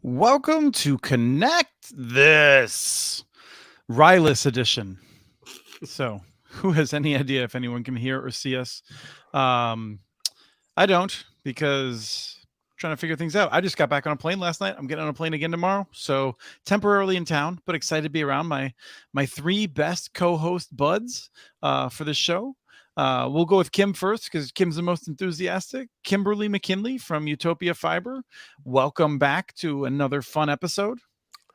Welcome to Connect This Ryless edition. So, who has any idea if anyone can hear or see us? I don't, because I'm trying to figure things out. I just got back on a plane last night. I'm getting on a plane again tomorrow. So temporarily in town, but excited to be around my three best co-host buds for this show. We'll go with Kim first because Kim's the most enthusiastic. Kimberly McKinley from UTOPIA Fiber. Welcome back to another fun episode.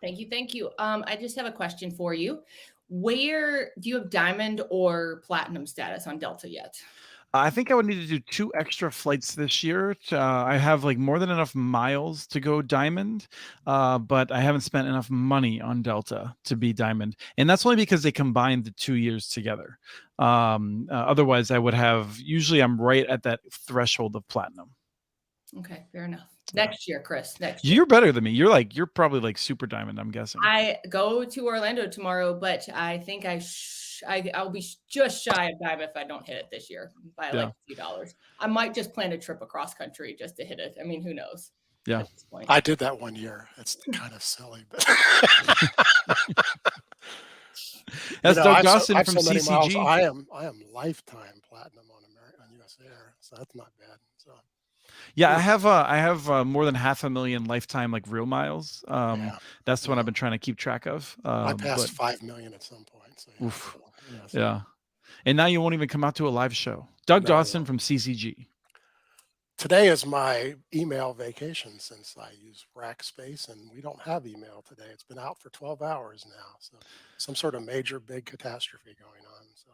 Thank you. Thank you. I just have a question for you. Where do you have diamond or platinum status on Delta yet? I think I would need to do 2 extra flights this year. I have like more than enough miles to go diamond, but I haven't spent enough money on Delta to be diamond. And that's only because they combined the 2 years together. Otherwise, I would have, usually I'm right at that threshold of platinum. Okay, fair enough. Next year, Chris. Next year. You're better than me. You're probably like super diamond, I'm guessing. I go to Orlando tomorrow, but I think I'll be just shy of diamond if I don't hit it this year by like a few dollars. I might just plan a trip across country just to hit it. I mean, who knows? Yeah. At this point. I did that one year. It's kind of silly, but That's Doug Dawson from so many CCG. miles. I am lifetime platinum on US Air, so that's not bad. So yeah, I have more than 500,000 lifetime like real miles. That's the one I've been trying to keep track of. I passed 5 million at some point. So yeah. And now you won't even come out to a live show. Doug Dawson from CCG. Today is my email vacation since I use rack space, and we don't have email today. It's been out for 12 hours now, so some sort of major big catastrophe going on. So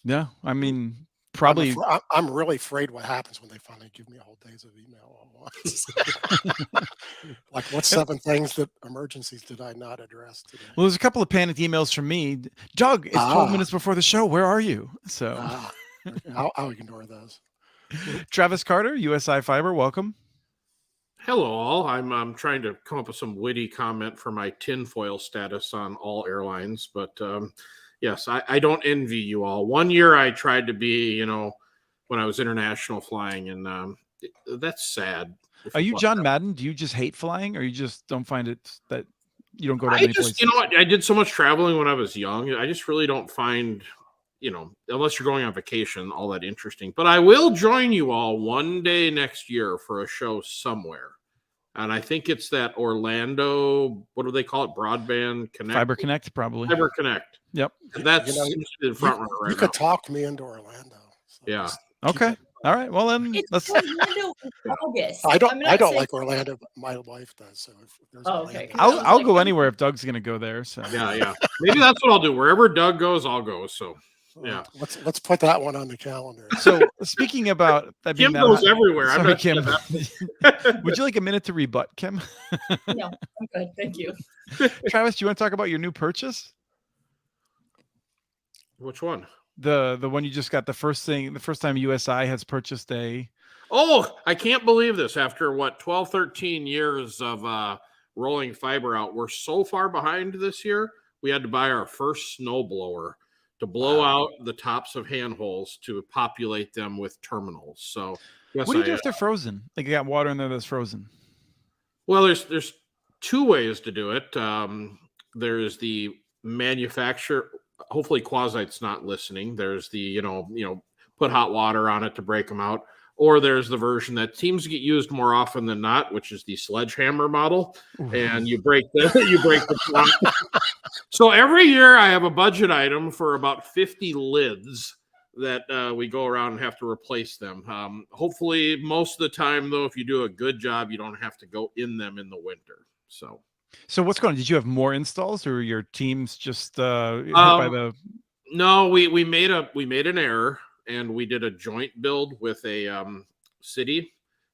yeah, I mean, probably I'm really afraid what happens when they finally give me a whole days of email all once. Like, what 7 things that emergencies did I not address today? Well, there's a couple of panicked emails from me. Doug, it's 12 minutes before the show. Where are you? So I'll ignore those. Travis Carter, USI Fiber, welcome. Hello, all. I'm trying to come up with some witty comment for my tinfoil status on all airlines, but yes, I don't envy you all. One year I tried to be, when I was international flying, and that's sad. Are you John Madden? Do you just hate flying, or you just don't find it that you don't go to many places? I did so much traveling when I was young. I just really don't find, unless you're going on vacation, all that interesting. But I will join you all one day next year for a show somewhere. And I think it's that Orlando, what do they call it? Broadband Connect? Fiber Connect, probably. Fiber Connect. Yep. That's the front runner right now. You could talk me into Orlando. So yeah. Okay. All right. Well, then let's. Orlando in August. I don't like Orlando, but my wife does. So if there's okay. I'll go anywhere if Doug's going to go there. So yeah. Maybe that's what I'll do. Wherever Doug goes, I'll go. So yeah. Let's put that one on the calendar. So speaking about that, Kim goes everywhere. Sorry, Kim. Would you like a minute to rebut, Kim? No, I'm good. Thank you. Travis, do you want to talk about your new purchase? Which one? The one you just got, the first time USI has purchased a. Oh, I can't believe this. After 12, 13 years of rolling fiber out, we're so far behind this year. We had to buy our first snowblower to blow out the tops of handholds to populate them with terminals. So what do you do if they're frozen? Like you got water in there that's frozen? Well, there's 2 ways to do it. There's the manufacturer. Hopefully Quasite's not listening. There's the, put hot water on it to break them out. Or there's the version that seems to get used more often than not, which is the sledgehammer model. Ooh. And you break the trunk. So every year I have a budget item for about 50 lids that we go around and have to replace them. Hopefully most of the time, though, if you do a good job, you don't have to go in them in the winter. So what's going on? Did you have more installs, or your team's just hit by the? No, we made an error, and we did a joint build with a city,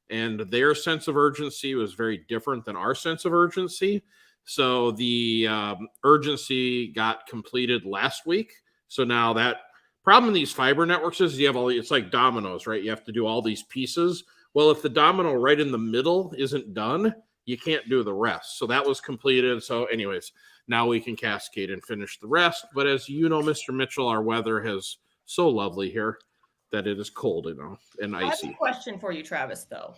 and their sense of urgency was very different than our sense of urgency. So the urgency got completed last week. So now that problem in these fiber networks is it's like dominoes, right? You have to do all these pieces. Well, if the domino right in the middle isn't done, you can't do the rest. So that was completed. So anyways, now we can cascade and finish the rest. But as you know, Mr. Mitchell, our weather is so lovely here that it is cold, and icy. I have a question for you, Travis, though.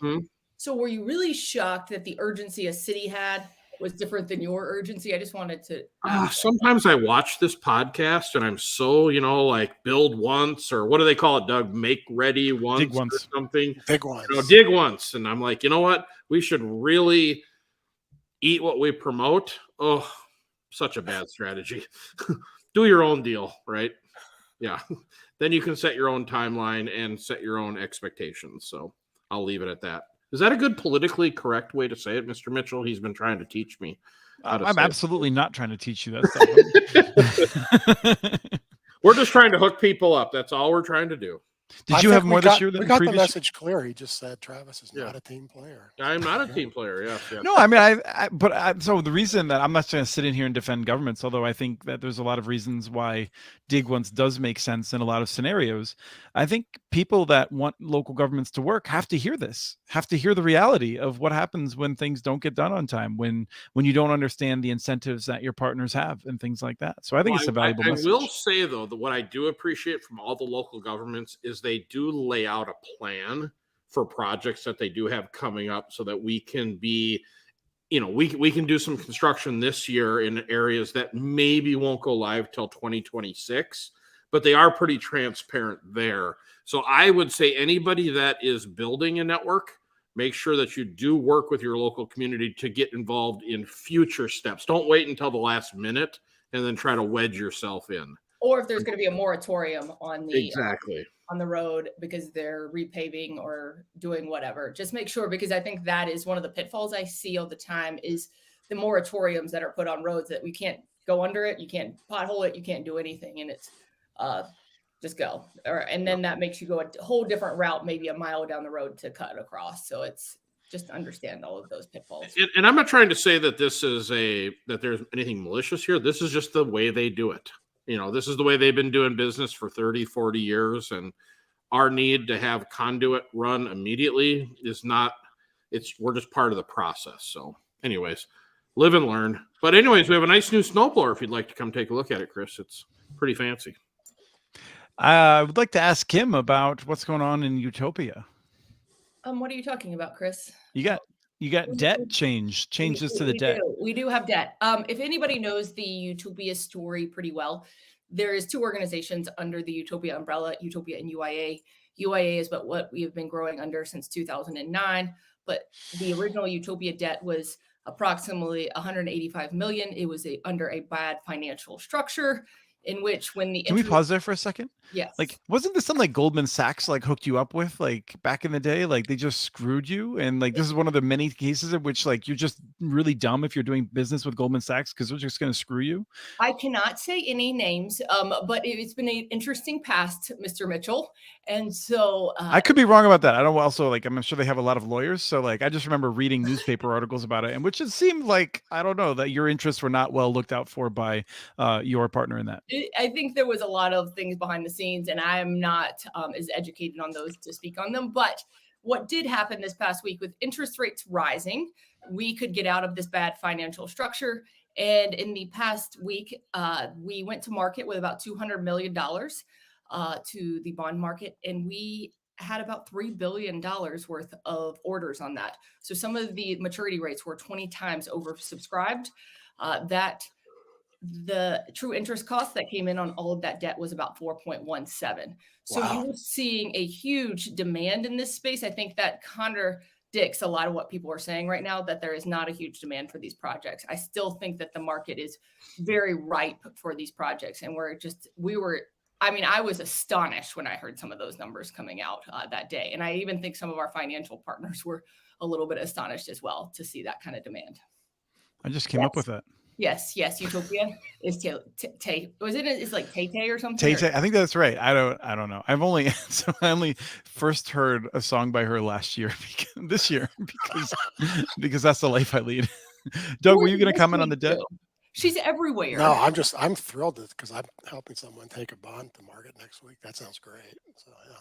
So were you really shocked that the urgency a city had was different than your urgency? I just wanted to ask. Sometimes I watch this podcast and I'm so, like build once, or what do they call it, Doug? Make ready once, Dig once. or something. Big ones. Dig once. And I'm like, you know what? We should really eat what we promote. Oh, such a bad strategy. Do your own deal, right? Yeah. Then you can set your own timeline and set your own expectations. So I'll leave it at that. Is that a good politically correct way to say it, Mr. Mitchell? He's been trying to teach me. I'm absolutely not trying to teach you that stuff. We're just trying to hook people up. That's all we're trying to do. Did you have more this year than we got the previous? message clear. He just said Travis is not a team player. I'm not a team player. Yes. No, I mean, so the reason that I'm not going to sit in here and defend governments, although I think that there's a lot of reasons why dig once does make sense in a lot of scenarios. I think people that want local governments to work have to hear this, have to hear the reality of what happens when things don't get done on time, when you don't understand the incentives that your partners have and things like that. So I think it's a valuable message. I will say, though, that what I do appreciate from all the local governments is they do lay out a plan for projects that they do have coming up, so that we can be, we can do some construction this year in areas that maybe won't go live till 2026, but they are pretty transparent there. So I would say anybody that is building a network, make sure that you do work with your local community to get involved in future steps. Don't wait until the last minute and then try to wedge yourself in. Or if there's going to be a moratorium on the on the road because they're repaving or doing whatever, just make sure, because I think that is one of the pitfalls I see all the time is the moratoriums that are put on roads that we can't go under it, you can't pothole it, you can't do anything, and it's just go. And then that makes you go a whole different route, maybe a mile down the road to cut across. So it's just understand all of those pitfalls. And I'm not trying to say that this is that there's anything malicious here. This is just the way they do it. This is the way they've been doing business for 30, 40 years. And our need to have conduit run immediately we're just part of the process. So anyways, live and learn. But anyways, we have a nice new snowblower if you'd like to come take a look at it, Chris. It's pretty fancy. I would like to ask Kim about what's going on in Utopia. What are you talking about, Chris? You got debt changes to the debt. We do have debt. If anybody knows the Utopia story pretty well, there is two organizations under the Utopia umbrella, Utopia and UIA. UIA is what we have been growing under since 2009, but the original Utopia debt was approximately 185 million. It was under a bad financial structure in which when the Can we pause there for a second? Yes. Like, wasn't this something like Goldman Sachs hooked you up with back in the day? They just screwed you, and this is one of the many cases in which you're just really dumb if you're doing business with Goldman Sachs because they're just going to screw you. I cannot say any names, but it's been an interesting past, Mr. Mitchell, and so I could be wrong about that. I don't also I'm sure they have a lot of lawyers, so I just remember reading newspaper articles about it, and which it seemed I don't know that your interests were not well looked out for by your partner in that. I think there was a lot of things behind the scenes, and I am not as educated on those to speak on them. But what did happen this past week with interest rates rising, we could get out of this bad financial structure. And in the past week, we went to market with about $200 million to the bond market, and we had about $3 billion worth of orders on that. So some of the maturity rates were 20 times oversubscribed. The true interest cost that came in on all of that debt was about 4.17. So You're seeing a huge demand in this space. I think that contradicts a lot of what people are saying right now, that there is not a huge demand for these projects. I still think that the market is very ripe for these projects. And I was astonished when I heard some of those numbers coming out that day. And I even think some of our financial partners were a little bit astonished as well to see that kind of demand. I just came up with that. Yes. Utopia is was it? It's like Tay or something. Tay. I think that's right. I don't know. I only first heard a song by her last year, this year, because that's the life I lead. Doug, were you going to comment on the debt? She's everywhere. No, I'm thrilled because I'm helping someone take a bond to market next week. That sounds great. So yeah.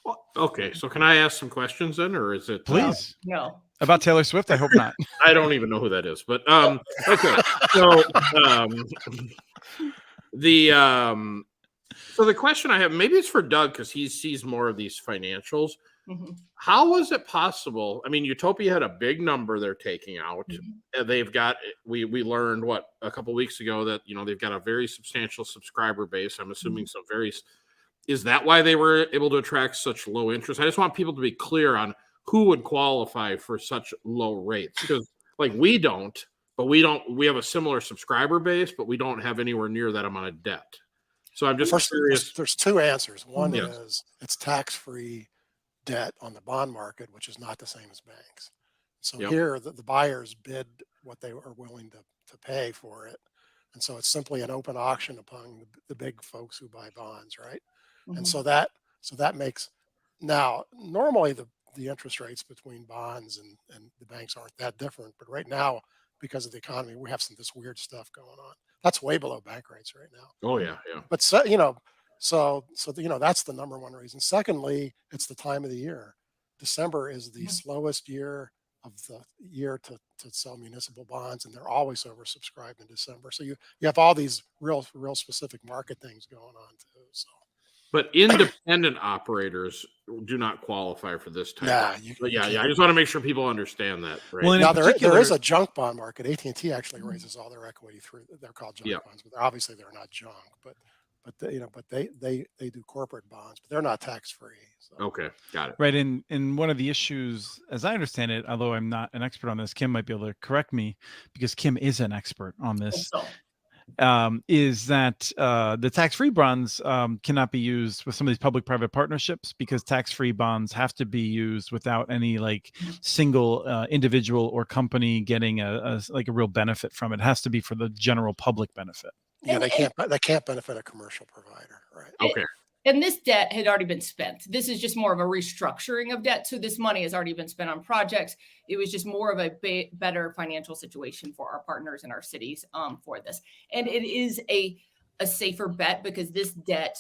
Well, okay, so can I ask some questions then, or is it please? No. About Taylor Swift? I hope not. I don't even know who that is, but okay. So the question I have, maybe it's for Doug because he sees more of these financials. How was it possible? I mean, Utopia had a big number they're taking out. They've got, we learned a couple weeks ago that, they've got a very substantial subscriber base. I'm assuming some is that why they were able to attract such low interest? I just want people to be clear on who would qualify for such low rates, because we don't, but we have a similar subscriber base, but we don't have anywhere near that amount of debt. So I'm just curious. There's two answers. One is it's tax-free debt on the bond market, which is not the same as banks. So here the buyers bid what they are willing to pay for it. And so it's simply an open auction among the big folks who buy bonds, right? And so that makes, now normally the interest rates between bonds and the banks aren't that different, but right now, because of the economy, we have this weird stuff going on. That's way below bank rates right now. Oh yeah. But so that's the number one reason. Secondly, it's the time of the year. December is the slowest year of the year to sell municipal bonds, and they're always oversubscribed in December. So you have all these real specific market things going on too. So. But independent operators do not qualify for this type. I just want to make sure people understand that. Right? Well, now there is a junk bond market. AT&T actually raises all their equity through. They're called junk bonds, but obviously they're not junk. But they do corporate bonds, but they're not tax free. So. Okay, got it. Right, and one of the issues, as I understand it, although I'm not an expert on this, Kim might be able to correct me because Kim is an expert on this. Is that the tax-free bonds cannot be used with some of these public-private partnerships because tax-free bonds have to be used without any single individual or company getting a real benefit from it. It has to be for the general public benefit. Yeah, they can't benefit a commercial provider, right? Okay. And this debt had already been spent. This is just more of a restructuring of debt. So this money has already been spent on projects. It was just more of a better financial situation for our partners in our cities for this. And it is a safer bet because this debt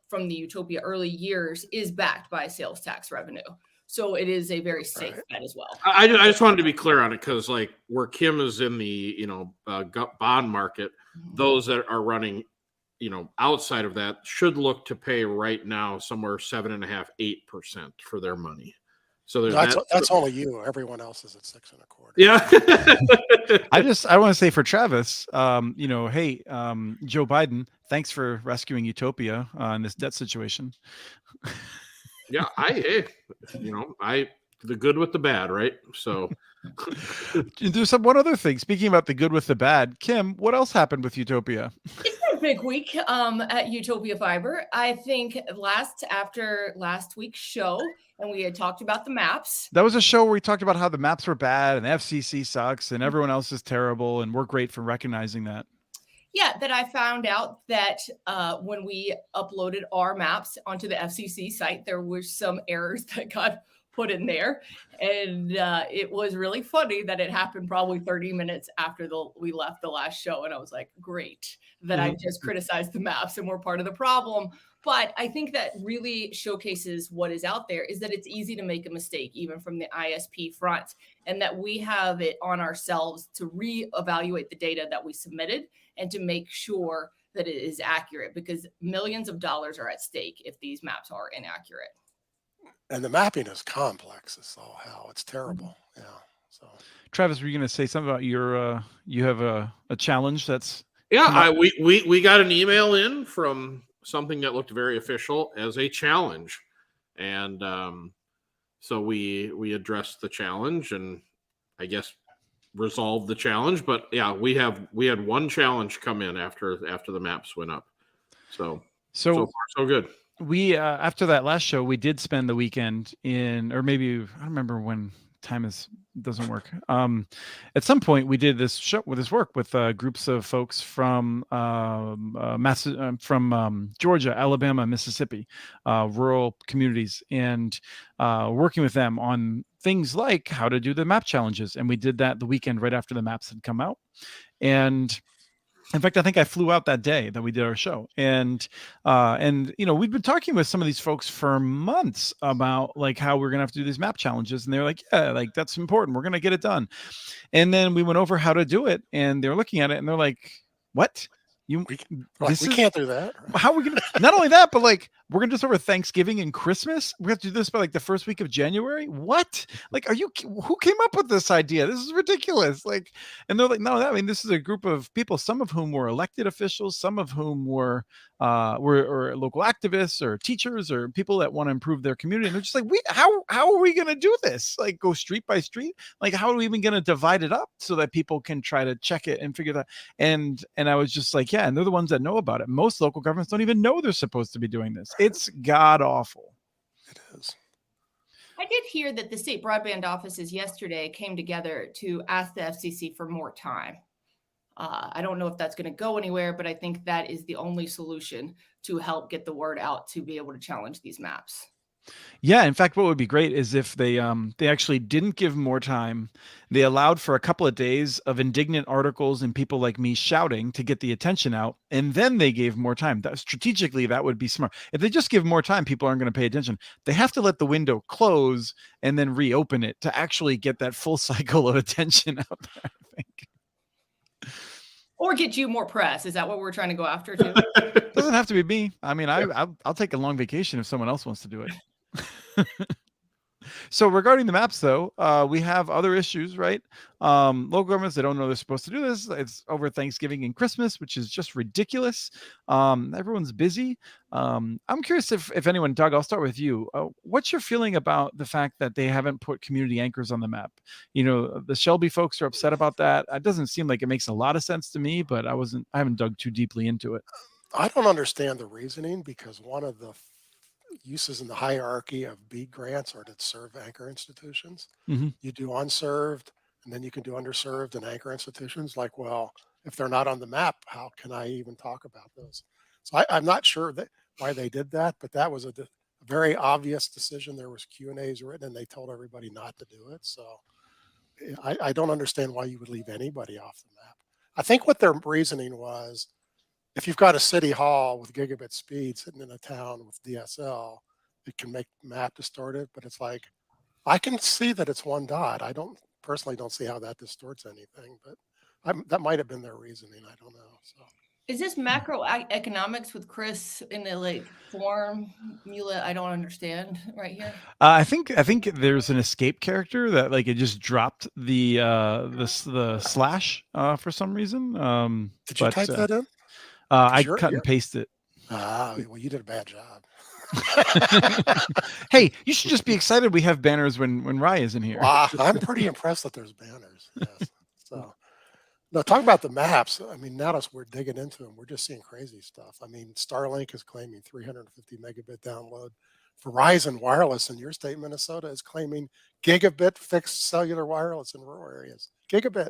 from the Utopia early years is backed by sales tax revenue. So it is a very safe bet as well. I just wanted to be clear on it because where Kim is in the bond market, those that are running outside of that should look to pay right now somewhere 7.5–8% for their money. So that's only you. Everyone else is at 6.25%. Yeah. I want to say for Travis, hey, Joe Biden, thanks for rescuing Utopia in this debt situation. Yeah, the good with the bad, right? So there's one other thing. Speaking about the good with the bad, Kim, what else happened with Utopia? It's been a big week at UTOPIA Fiber. I think after last week's show, and we had talked about the maps. That was a show where we talked about how the maps were bad and the FCC sucks and everyone else is terrible, and we're great for recognizing that. Yeah, that I found out that when we uploaded our maps onto the FCC site, there were some errors that got put in there. And it was really funny that it happened probably 30 minutes after we left the last show. And I was like, great that I just criticized the maps and we're part of the problem. But I think that really showcases what is out there is that it's easy to make a mistake, even from the ISP front, and that we have it on ourselves to reevaluate the data that we submitted and to make sure that it is accurate, because millions of dollars are at stake if these maps are inaccurate. And the mapping is complex as all hell. It's terrible. Yeah. So, Travis, were you going to say something about your? You have a challenge that's. Yeah, we got an email in from something that looked very official as a challenge, and so we addressed the challenge and I guess resolved the challenge. But yeah, we had one challenge come in after the maps went up. So far so good. We after that last show, we did spend the weekend or maybe I don't remember when time doesn't work. At some point, we did this work with groups of folks from Georgia, Alabama, Mississippi, rural communities, and working with them on things like how to do the map challenges. And we did that the weekend right after the maps had come out. And in fact, I think I flew out that day that we did our show, and we've been talking with some of these folks for months about how we're gonna have to do these map challenges, and they're like, yeah, that's important. We're gonna get it done. And then we went over how to do it, and they're looking at it, and they're like, what? You We this we is can't do that. how are we gonna? Not only that, but like we're gonna do this over Thanksgiving and Christmas. We have to do this by like the first week of January. What? Like, who came up with this idea? This is ridiculous. Like, and they're like, no, I mean, this is a group of people, some of whom were elected officials, some of whom were or local activists or teachers or people that want to improve their community. And they're just like, how are we gonna do this? Like, go street by street? Like, how are we even gonna divide it up so that people can try to check it and figure that? And I was just like, yeah, and they're the ones that know about it. Most local governments don't even know they're supposed to be doing this. It's god awful. It is. I did hear that the state broadband offices yesterday came together to ask the FCC for more time. I don't know if that's going to go anywhere, but I think that is the only solution to help get the word out to be able to challenge these maps. Yeah, in fact, what would be great is if they actually didn't give more time. They allowed for a couple of days of indignant articles and people like me shouting to get the attention out, and then they gave more time. Strategically, that would be smart. If they just give more time, people aren't going to pay attention. They have to let the window close and then reopen it to actually get that full cycle of attention out there, I think. Or get you more press. Is that what we're trying to go after too? Doesn't have to be me. I mean, I'll take a long vacation if someone else wants to do it. So regarding the maps, though, we have other issues, right? Local governments, they don't know they're supposed to do this. It's over Thanksgiving and Christmas, which is just ridiculous. Everyone's busy. I'm curious if anyone, Doug, I'll start with you. What's your feeling about the fact that they haven't put community anchors on the map? You know, the Shelby folks are upset about that. It doesn't seem like it makes a lot of sense to me, but I haven't dug too deeply into it. I don't understand the reasoning because one of the uses in the hierarchy of BEAD grants are to serve anchor institutions. Mhm. You do unserved, and then you can do underserved and anchor institutions. Like, well, if they're not on the map, how can I even talk about those? So I'm not sure why they did that, but that was a very obvious decision. There was Q&As written, and they told everybody not to do it. So I don't understand why you would leave anybody off the map. I think what their reasoning was, if you've got a city hall with gigabit speed sitting in a town with DSL, it can make map distorted, but it's like, I can see that it's one dot. I personally don't see how that distorts anything, but that might have been their reasoning. I don't know. So Is this macroeconomics with Chris in the like formula? I don't understand right here. I think there's an escape character that like it just dropped the slash for some reason. did you type that in? I cut and paste it. Well, you did a bad job. Hey, you should just be excited we have banners when Rye isn't here. I'm pretty impressed that there's banners. Yes. So, no, talk about the maps. I mean, now that we're digging into them, we're just seeing crazy stuff. I mean, Starlink is claiming 350 megabit download. Verizon Wireless in your state, Minnesota, is claiming gigabit fixed cellular wireless in rural areas. Gigabit.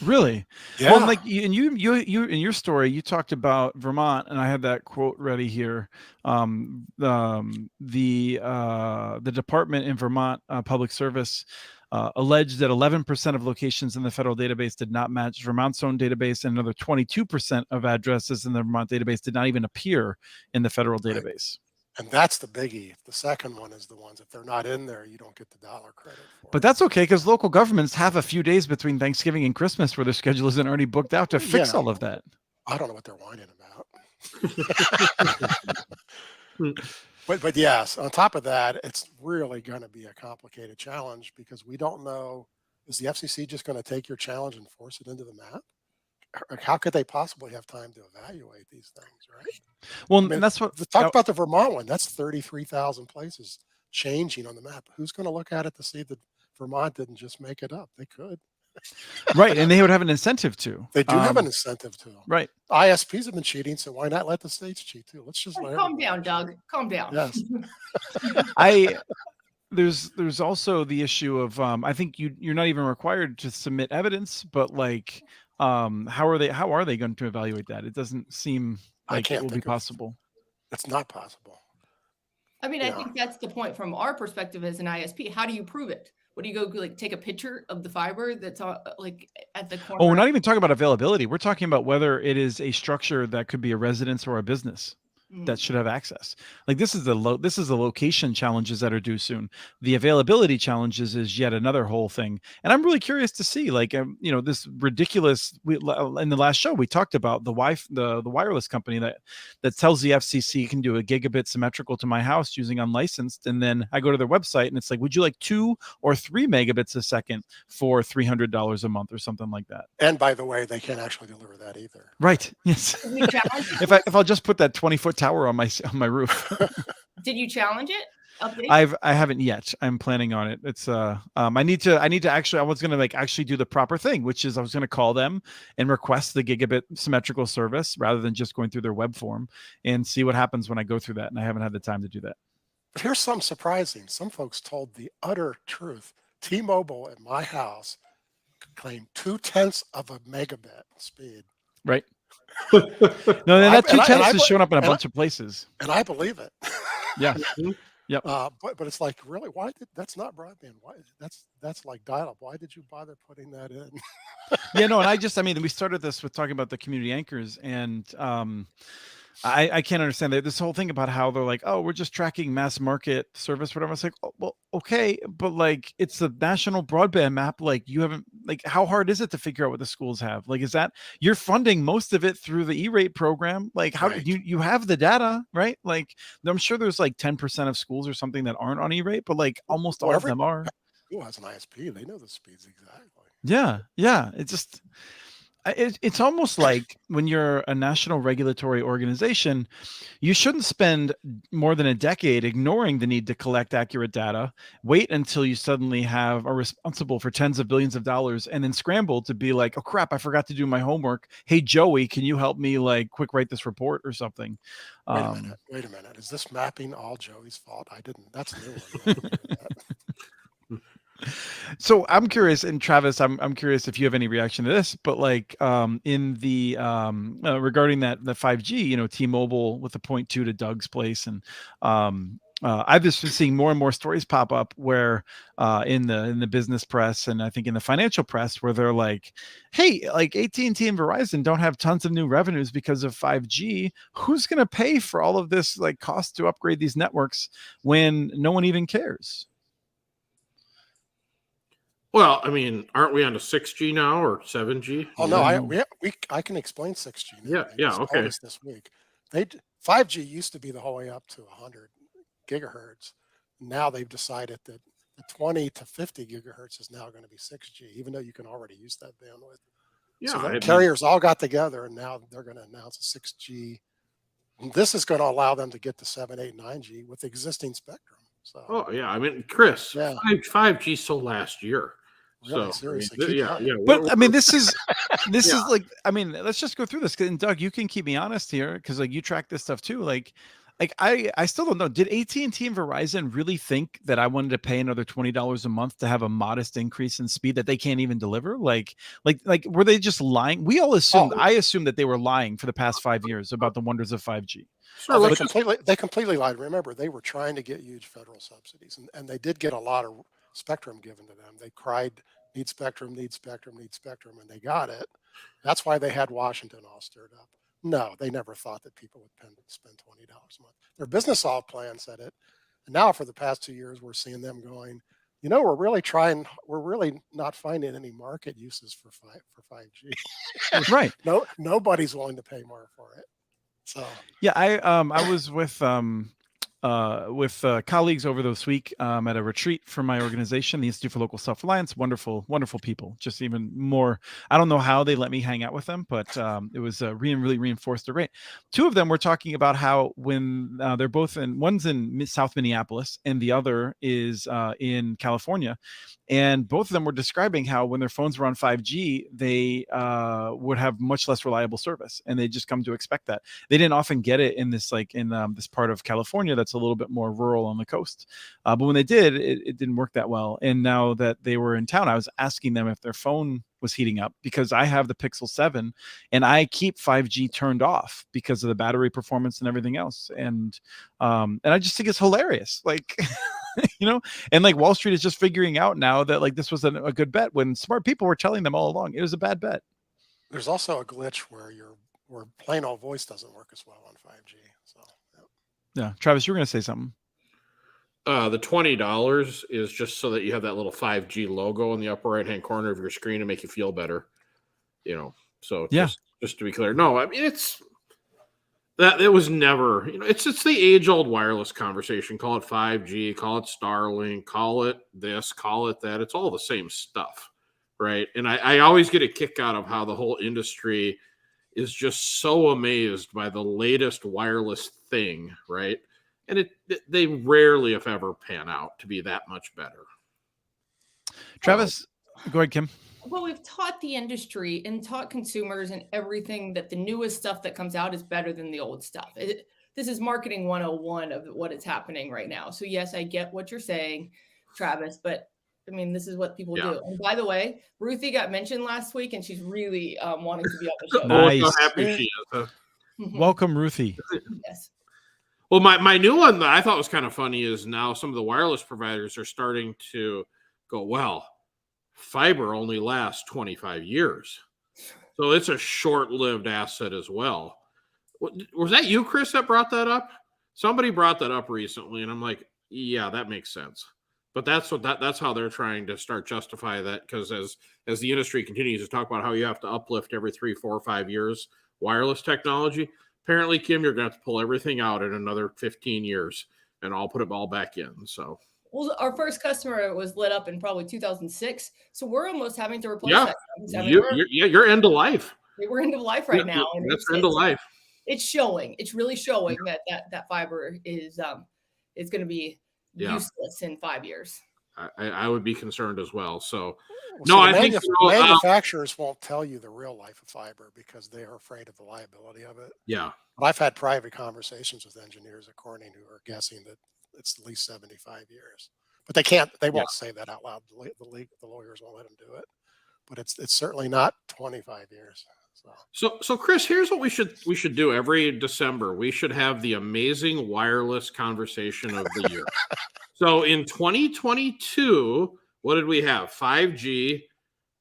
Really? Yeah. Well, like you in your story, you talked about Vermont, and I had that quote ready here. The department in Vermont Public Service alleged that 11% of locations in the federal database did not match Vermont's own database, and another 22% of addresses in the Vermont database did not even appear in the federal database. And that's the biggie. The second one is the ones, if they're not in there, you don't get the dollar credit for But that's okay, because local governments have a few days between Thanksgiving and Christmas where their schedule isn't already booked out to fix all of that. I don't know what they're whining about. But yes, on top of that, it's really going to be a complicated challenge because we don't know, is the FCC just going to take your challenge and force it into the map? How could they possibly have time to evaluate these things, right? Well, I mean, and that's what talk about the Vermont one. That's 33,000 places changing on the map. Who's going to look at it to see that Vermont didn't just make it up? They could. Right, and they would have an incentive to. They do have an incentive to. Right. ISPs have been cheating, so why not let the states cheat too? Let's just calm down, Doug. Calm down. Yes. There's also the issue of I think you're not even required to submit evidence, but like how are they going to evaluate that? It doesn't seem like it will be possible. It's not possible. I mean, I think that's the point from our perspective as an ISP. How do you prove it? What do you go like take a picture of the fiber that's like at the corner? Oh, we're not even talking about availability. We're talking about whether it is a structure that could be a residence or a business. that should have access. Like this is the location challenges that are due soon. The availability challenges is yet another whole thing. And I'm really curious to see, like, this ridiculous. In the last show we talked about the wireless company that tells the FCC you can do a gigabit symmetrical to my house using unlicensed, and then I go to their website and it's like, would you like 2 or 3 megabits a second for $300 a month or something like that? And by the way, they can't actually deliver that either. Right. Yes. if I'll just put that 20-foot tower on my roof. Did you challenge it? Update? I haven't yet. I'm planning on it. It's I need to actually, I was going to actually do the proper thing, which is I was going to call them and request the gigabit symmetrical service rather than just going through their web form and see what happens when I go through that. And I haven't had the time to do that. But here's something surprising. Some folks told the utter truth. T-Mobile at my house claimed 0.2 of a megabit speed. Right. No, then that 0.2 is showing up in a bunch of places. And I believe it. Yeah. Yep. But it's like, really, that's not broadband. Why that's like dial-up. Why did you bother putting that in? Yeah, no, and we started this with talking about the community anchors, and I can't understand this whole thing about how they're like, oh, we're just tracking mass market service, whatever. It's like, oh, well, okay, but like it's a national broadband map. Like you haven't, like, how hard is it to figure out what the schools have? Like, is that you're funding most of it through the E-rate program? Like, how Right. you have the data, right? Like, I'm sure there's like 10% of schools or something that aren't on E-rate, but like almost all of them are. Who has an ISP? They know the speeds exactly. Yeah. It's almost like when you're a national regulatory organization, you shouldn't spend more than a decade ignoring the need to collect accurate data, wait until you suddenly are responsible for tens of billions of dollars, and then scramble to be like, oh crap, I forgot to do my homework. Hey, Joey, can you help me quick write this report or something? Wait a minute. Is this mapping all Joey's fault? I didn't. That's new. So I'm curious, and Travis, I'm curious if you have any reaction to this, but in the regarding the 5G, T-Mobile with the 0.2 to Doug's place, and I've just been seeing more and more stories pop up where in the business press and I think in the financial press where they're like, hey, like AT&T and Verizon don't have tons of new revenues because of 5G. Who's going to pay for all of this cost to upgrade these networks when no one even cares? Well, I mean, aren't we on to 6G now or 7G? Oh no, I can explain 6G now. Okay. This week, 5G used to be the whole way up to 100 gigahertz. Now they've decided that the 20 to 50 gigahertz is now going to be 6G, even though you can already use that bandwidth. Yeah, so the carriers all got together, and now they're going to announce a 6G. And this is going to allow them to get to 7, 8, 9G with existing spectrum. So. Oh yeah, I mean, Chris, 5G sold last year. Really, so seriously, But I mean, this is like, I mean, let's just go through this. And Doug, you can keep me honest here because you track this stuff too. I still don't know. Did AT&T and Verizon really think that I wanted to pay another $20 a month to have a modest increase in speed that they can't even deliver? Like were they just lying? We all assumed. I assumed that they were lying for the past 5 years about the wonders of 5G. They completely lied. Remember, they were trying to get huge federal subsidies, and they did get a lot of spectrum given to them. They cried, need spectrum, need spectrum, need spectrum, and they got it. That's why they had Washington all stirred up. No, they never thought that people would spend $20 a month. Their business all plan said it. And now for the past 2 years, we're seeing them going, we're really not finding any market uses for 5G. Right. No, nobody's willing to pay more for it. So yeah, I was with colleagues over this week at a retreat for my organization, the Institute for Local Self-Reliance. Wonderful, wonderful people. Just even more. I don't know how they let me hang out with them, but it was really reinforced the rate. Two of them were talking about how when they're both one's in South Minneapolis and the other is in California. And both of them were describing how when their phones were on 5G, they would have much less reliable service, and they just come to expect that. They didn't often get it in this this part of California that's a little bit more rural on the coast. But when they did, it didn't work that well. And now that they were in town, I was asking them if their phone was heating up because I have the Pixel 7 and I keep 5G turned off because of the battery performance and everything else. And I just think it's hilarious. And Wall Street is just figuring out now that this was a good bet when smart people were telling them all along it was a bad bet. There's also a glitch where plain old voice doesn't work as well on 5G. So Yeah. Travis, you were going to say something. The $20 is just so that you have that little 5G logo in the upper right-hand corner of your screen to make you feel better. So Yeah. just to be clear, no, I mean, it's that it was never, it's the age-old wireless conversation. Call it 5G, call it Starlink, call it this, call it that. It's all the same stuff, right? And I always get a kick out of how the whole industry is just so amazed by the latest wireless thing, right? And they rarely, if ever, pan out to be that much better. Travis, go ahead, Kim. Well, we've taught the industry and taught consumers and everything that the newest stuff that comes out is better than the old stuff. This is marketing 101 of what is happening right now. So yes, I get what you're saying, Travis, but I mean, this is what people do. And by the way, Ruthie got mentioned last week and she's really wanting to be on the show. Nice. Oh, so happy she is. Huh? Welcome, Ruthie. Yes. Well, my new one that I thought was kind of funny is now some of the wireless providers are starting to go, well, fiber only lasts 25 years. So it's a short-lived asset as well. Was that you, Chris, that brought that up? Somebody brought that up recently, and I'm like, yeah, that makes sense. But that's how they're trying to start justify that, because as the industry continues to talk about how you have to uplift every 3, 4, 5 years wireless technology, apparently, Kim, you're going to have to pull everything out in another 15 years, and I'll put it all back in. So. Well, our first customer was lit up in probably 2006, so we're almost having to replace that. I mean, you're end of life. We're end of life right now, and that's end of life. It's showing. It's really showing that fiber is going to be useless in 5 years. I would be concerned as well. So, I think manufacturers won't tell you the real life of fiber because they are afraid of the liability of it. Yeah, but I've had private conversations with engineers at Corning who are guessing that it's at least 75 years, but they won't say that out loud. The lawyers won't let them do it, but it's certainly not 25 years. So Chris, here's what we should do every December. We should have the amazing wireless conversation of the year. So in 2022, what did we have? 5G,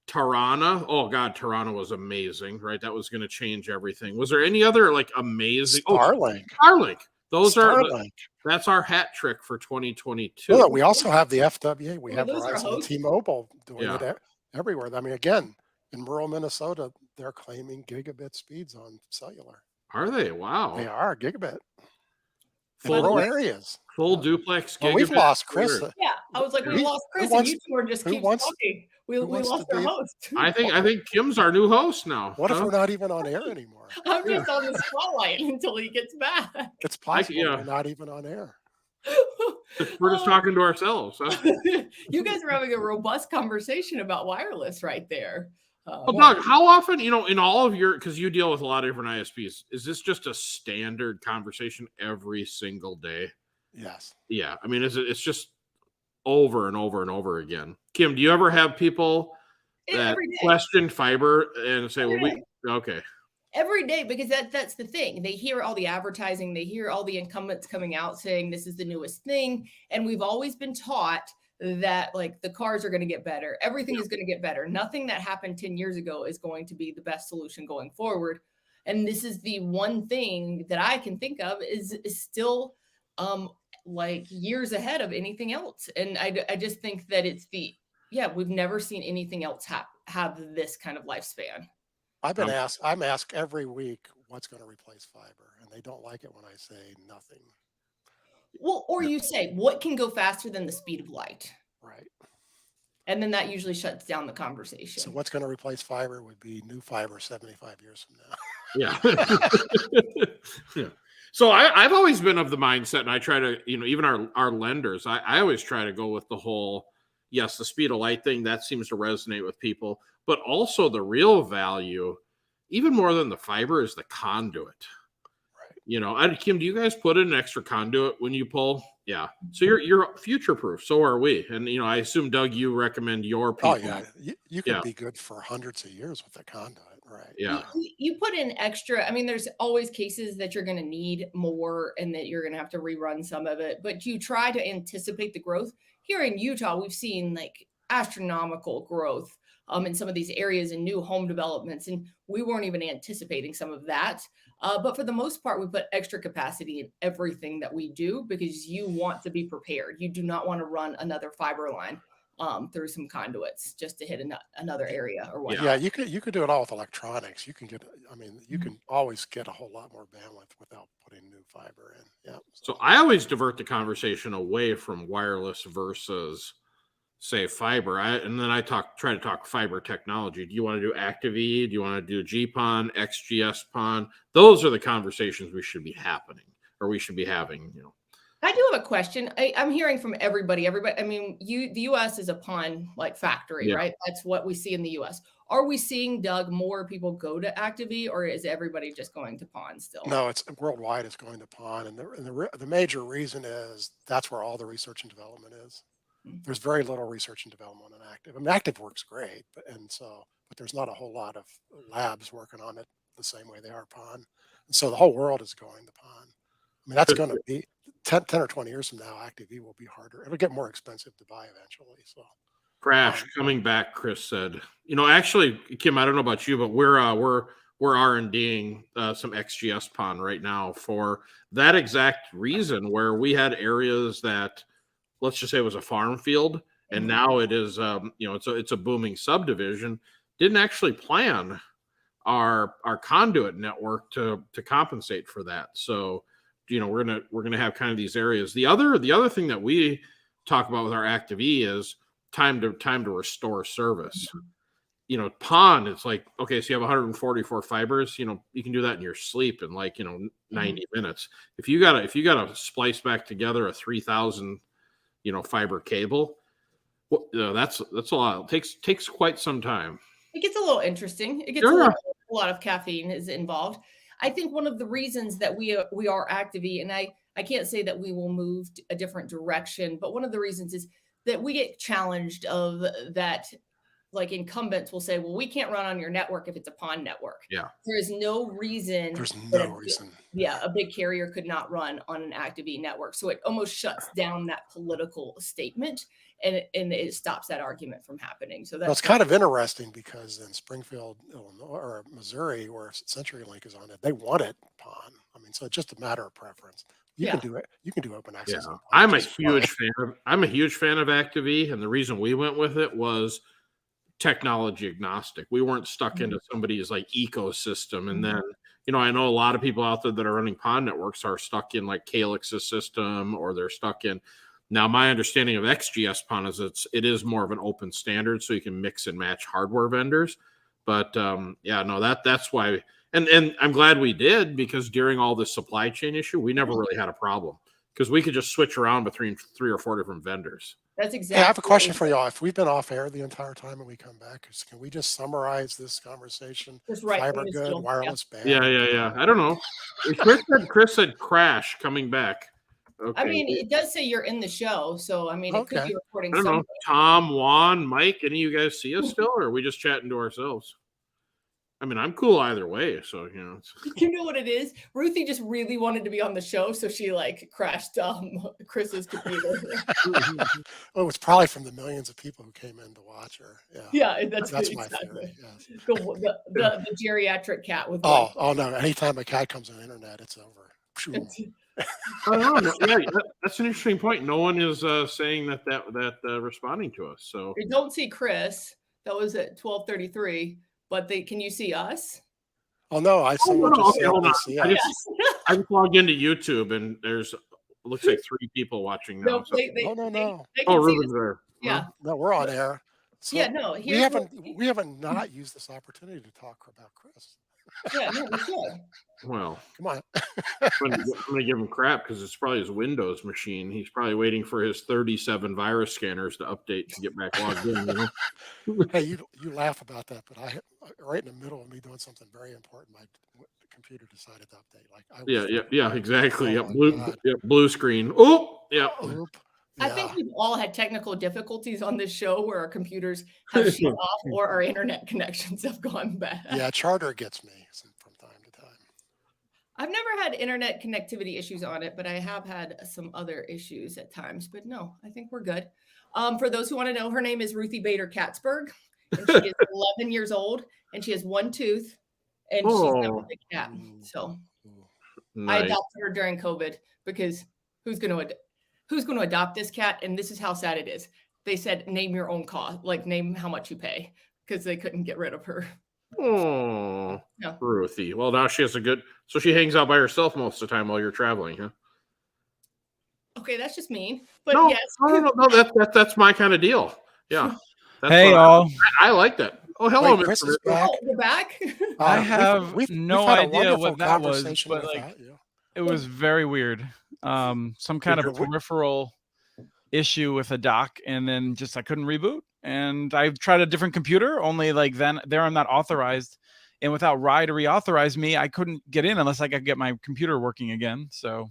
Tirana. Oh God, Tirana was amazing, right? That was going to change everything. Was there any other like amazing? Starlink. Starlink. Starlink. That's our hat trick for 2022. Well, we also have the FWA. We have Verizon and T-Mobile doing it everywhere. I mean, again, in rural Minnesota, they're claiming gigabit speeds on cellular. Are they? Wow. They are gigabit. Full rural areas. Full duplex gigabit. Well, we've lost Chris. Yeah, I was like, we lost Chris, and you two are just keep talking. We lost our host. I think Kim's our new host now. What if we're not even on air anymore? I'm just on the spotlight until he gets back. It's possible we're not even on air. We're just talking to ourselves. Huh? You guys are having a robust conversation about wireless right there. Well, Doug, how often, in all of because you deal with a lot of different ISPs, is this just a standard conversation every single day? Yes. Yeah. I mean, it's just over and over and over again. Kim, do you ever have people that question fiber and say, okay. Every day, because that's the thing. They hear all the advertising. They hear all the incumbents coming out saying this is the newest thing. And we've always been taught that like the cars are going to get better. Everything is going to get better. Nothing that happened 10 years ago is going to be the best solution going forward. And this is the one thing that I can think of is still like years ahead of anything else. And I just think that we've never seen anything else have this kind of lifespan. I'm asked every week what's going to replace fiber, and they don't like it when I say nothing. Well, or you say, what can go faster than the speed of light? Right. And then that usually shuts down the conversation. So what's going to replace fiber would be new fiber 75 years from now. Yeah. So I've always been of the mindset, and I try to, even our lenders, I always try to go with the whole, yes, the speed of light thing, that seems to resonate with people, but also the real value, even more than the fiber, is the conduit. Kim, do you guys put in an extra conduit when you pull? Yeah. So you're future proof. So are we. And I assume, Doug, you recommend your people. Oh yeah, you can be good for hundreds of years with the conduit, right? Yeah. You put in extra. I mean, there's always cases that you're going to need more, and that you're going to have to rerun some of it. But you try to anticipate the growth. Here in Utah, we've seen like astronomical growth in some of these areas and new home developments. And we weren't even anticipating some of that. But for the most part, we put extra capacity in everything that we do because you want to be prepared. You do not want to run another fiber line through some conduits just to hit another area or whatnot. Yeah, you could do it all with electronics. You can get, I mean, you can always get a whole lot more bandwidth without putting new fiber in. Yeah. So I always divert the conversation away from wireless versus, say, fiber. And then I try to talk fiber technology. Do you want to do Active-E? Do you want to do GPON, XGSPON? Those are the conversations we should be having, you know. I do have a question. I'm hearing from everybody. I mean, the U.S. is a PON like factory, right? That's what we see in the U.S. Are we seeing, Doug, more people go to Active-E, or is everybody just going to PON still? No, it's worldwide. It's going to PON, and the major reason is that's where all the research and development is. There's very little research and development on Active. I mean, Active works great, but there's not a whole lot of labs working on it the same way they are PON. And so the whole world is going to PON. I mean, that's going to be 10 or 20 years from now, Active-E will be harder. It'll get more expensive to buy eventually. So Crash coming back, Chris said. You know, actually, Kim, I don't know about you, but we're R&Ding some XGSPON right now for that exact reason, where we had areas that, let's just say it was a farm field, and now it is, you know, it's a booming subdivision. Didn't actually plan our conduit network to compensate for that. So, you know, we're gonna have kind of these areas. The other thing that we talk about with our Active-E is time to restore service. You know, PON, it's like, okay, so you have 144 fibers, you know, you can do that in your sleep in like, you know, 90 minutes. If you gotta splice back together a 3,000, you know, fiber cable, well, you know, that's a lot. It takes quite some time. It gets a little interesting. It gets Sure. a lot of caffeine is involved. I think one of the reasons that we are Active-E, and I can't say that we will move a different direction, but one of the reasons is that we get challenged of that. Like incumbents will say, well, we can't run on your network if it's a PON network. Yeah. There is no reason. Yeah, a big carrier could not run on an Active-E network. So it almost shuts down that political statement, and it stops that argument from happening. So that's kind of interesting because in Springfield, Illinois, or Missouri, where CenturyLink is on it, they want it PON. I mean, so it's just a matter of preference. You can do it. You can do open access. Yeah. I'm a huge fan of Active-E, and the reason we went with it was technology agnostic. We weren't stuck into somebody's like ecosystem. And then, you know, I know a lot of people out there that are running PON networks are stuck in like Calix's system, or they're stuck in. Now, my understanding of XGSPON is it is more of an open standard, so you can mix and match hardware vendors. But yeah, no, that's why. And I'm glad we did, because during all this supply chain issue, we never really had a problem because we could just switch around between 3 or 4 different vendors. That's exactly. Hey, I have a question for y'all. If we've been off air the entire time and we come back, can we just summarize this conversation? Just right. Fiber good, wireless bad. Yeah. I don't know. Chris said Crash coming back. Okay. I mean, it does say you're in the show, so I mean, it could be recording. I don't know. Tom, Juan, Mike, any of you guys see us still, or are we just chatting to ourselves? I mean, I'm cool either way. So, you know. You know what it is? Ruthie just really wanted to be on the show, so she like crashed Chris's computer. Well, it's probably from the millions of people who came in to watch her. Yeah, that's my exactly. theory. Yes. The geriatric cat with. Oh no! Anytime a cat comes on the internet, it's over. Yeah, that's an interesting point. No one is saying that responding to us. So we don't see Chris. That was at 12:33. But can you see us? Oh no! I just logged into YouTube and looks like 3 people watching now. No. Ruben's there. Yeah. No, we're on air. So yeah, no. We haven't not used this opportunity to talk about Chris. Yeah, no, we should. Well, come on. I'm gonna give him crap because it's probably his Windows machine. He's probably waiting for his 37 virus scanners to update to get back logged in. You know? Hey, you laugh about that, but right in the middle of me doing something very important, my computer decided to update. Yeah, exactly. Blue screen. Oh, yeah. I think we've all had technical difficulties on this show where our computers have shut off or our internet connections have gone bad. Yeah, Charter gets me from time to time. I've never had internet connectivity issues on it, but I have had some other issues at times. But no, I think we're good. For those who want to know, her name is Ruthie Bader Katzberg. and she is 11 years old, and she has one tooth, and she's got a big cat. So I Nice. adopted her during COVID because who's going to adopt this cat? And this is how sad it is. They said, name your own cost, like name how much you pay, because they couldn't get rid of her. Oh, Yeah. Ruthie. Well, now she has so she hangs out by herself most of the time while you're traveling, huh? Okay, that's just mean. But No, yes. no, that's my kind of deal. Yeah. That's Hey, what all. I like that. Oh, hello, Wait, Chris Mr. is back. Oh, you're back? I have we've no had a idea wonderful what that was, conversation but without you. it was very weird. Some kind of peripheral issue with a dock, and then just I couldn't reboot. And I tried a different computer, only like then there I'm not authorized. And without Rye to reauthorize me, I couldn't get in unless I could get my computer working again. So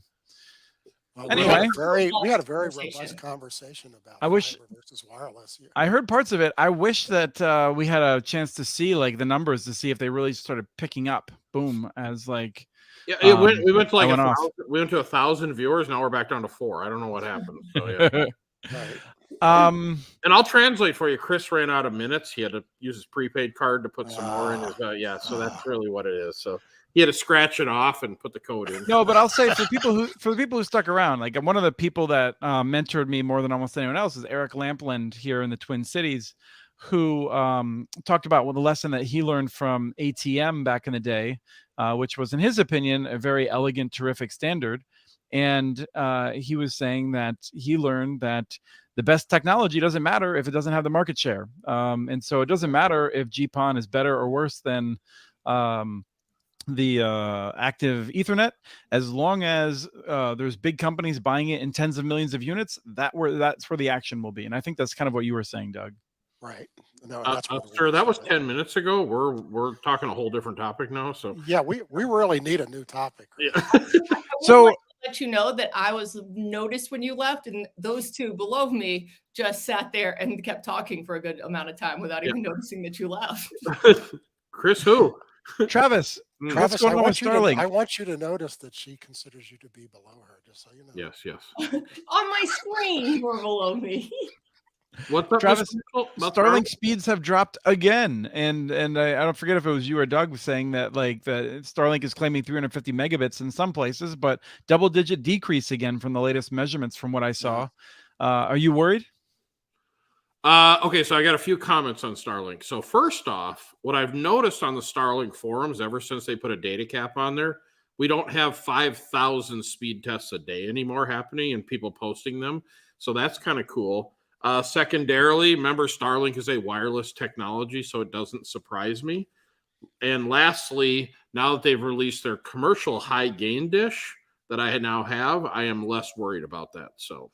Well, anyway, we had a very robust conversation about I wish fiber versus wireless. I heard parts of it. I wish that we had a chance to see like the numbers to see if they really started picking up. Boom, as like we went to like we went to 1,000 viewers. Now we're back down to 4. I don't know what happened. So, yeah. Right. And I'll translate for you. Chris ran out of minutes. He had to use his prepaid card to put some more in his. So that's really what it is. So he had to scratch it off and put the code in. No, but I'll say for the people who stuck around, like one of the people that mentored me more than almost anyone else is Eric Lampland here in the Twin Cities, who talked about the lesson that he learned from ATM back in the day, which was, in his opinion, a very elegant, terrific standard. And he was saying that he learned that the best technology doesn't matter if it doesn't have the market share. And so it doesn't matter if GPON is better or worse than the active Ethernet, as long as there's big companies buying it in tens of millions of units. That's where the action will be. And I think that's kind of what you were saying, Doug. Right. No, sir, that was 10 minutes ago. We're talking a whole different topic now. So yeah, we really need a new topic. Yeah. So let you know that I was noticed when you left, and those two below me just sat there and kept talking for a good amount of time without even noticing that you left. Chris, who? Travis. Travis, I want you to notice that she considers you to be below her, just so you know. Yes. On my screen, you were below me. What's up, Travis? Starlink speeds have dropped again, and I don't forget if it was you or Doug saying that that Starlink is claiming 350 megabits in some places, but double-digit decrease again from the latest measurements from what I saw. Are you worried? Okay, so I got a few comments on Starlink. So first off, what I've noticed on the Starlink forums ever since they put a data cap on there, we don't have 5,000 speed tests a day anymore happening and people posting them. So that's kind of cool. Secondarily, remember Starlink is a wireless technology, so it doesn't surprise me. And lastly, now that they've released their commercial high gain dish that I now have, I am less worried about that. So,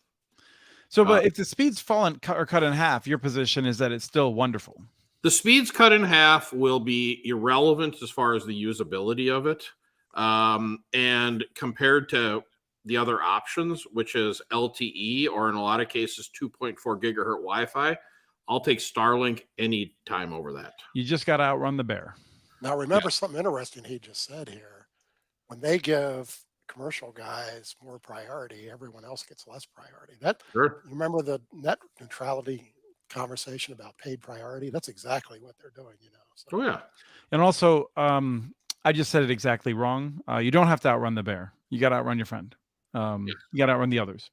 but if the speed's fallen or cut in half, your position is that it's still wonderful. The speeds cut in half will be irrelevant as far as the usability of it. And compared to the other options, which is LTE, or in a lot of cases, 2.4 gigahertz Wi-Fi, I'll take Starlink any time over that. You just got to outrun the bear. Now, remember something interesting he just said here. When they give commercial guys more priority, everyone else gets less priority. Sure. You remember the net neutrality conversation about paid priority? That's exactly what they're doing, So. Oh, yeah. And also, I just said it exactly wrong. You don't have to outrun the bear. You got to outrun your friend. You got to outrun the others.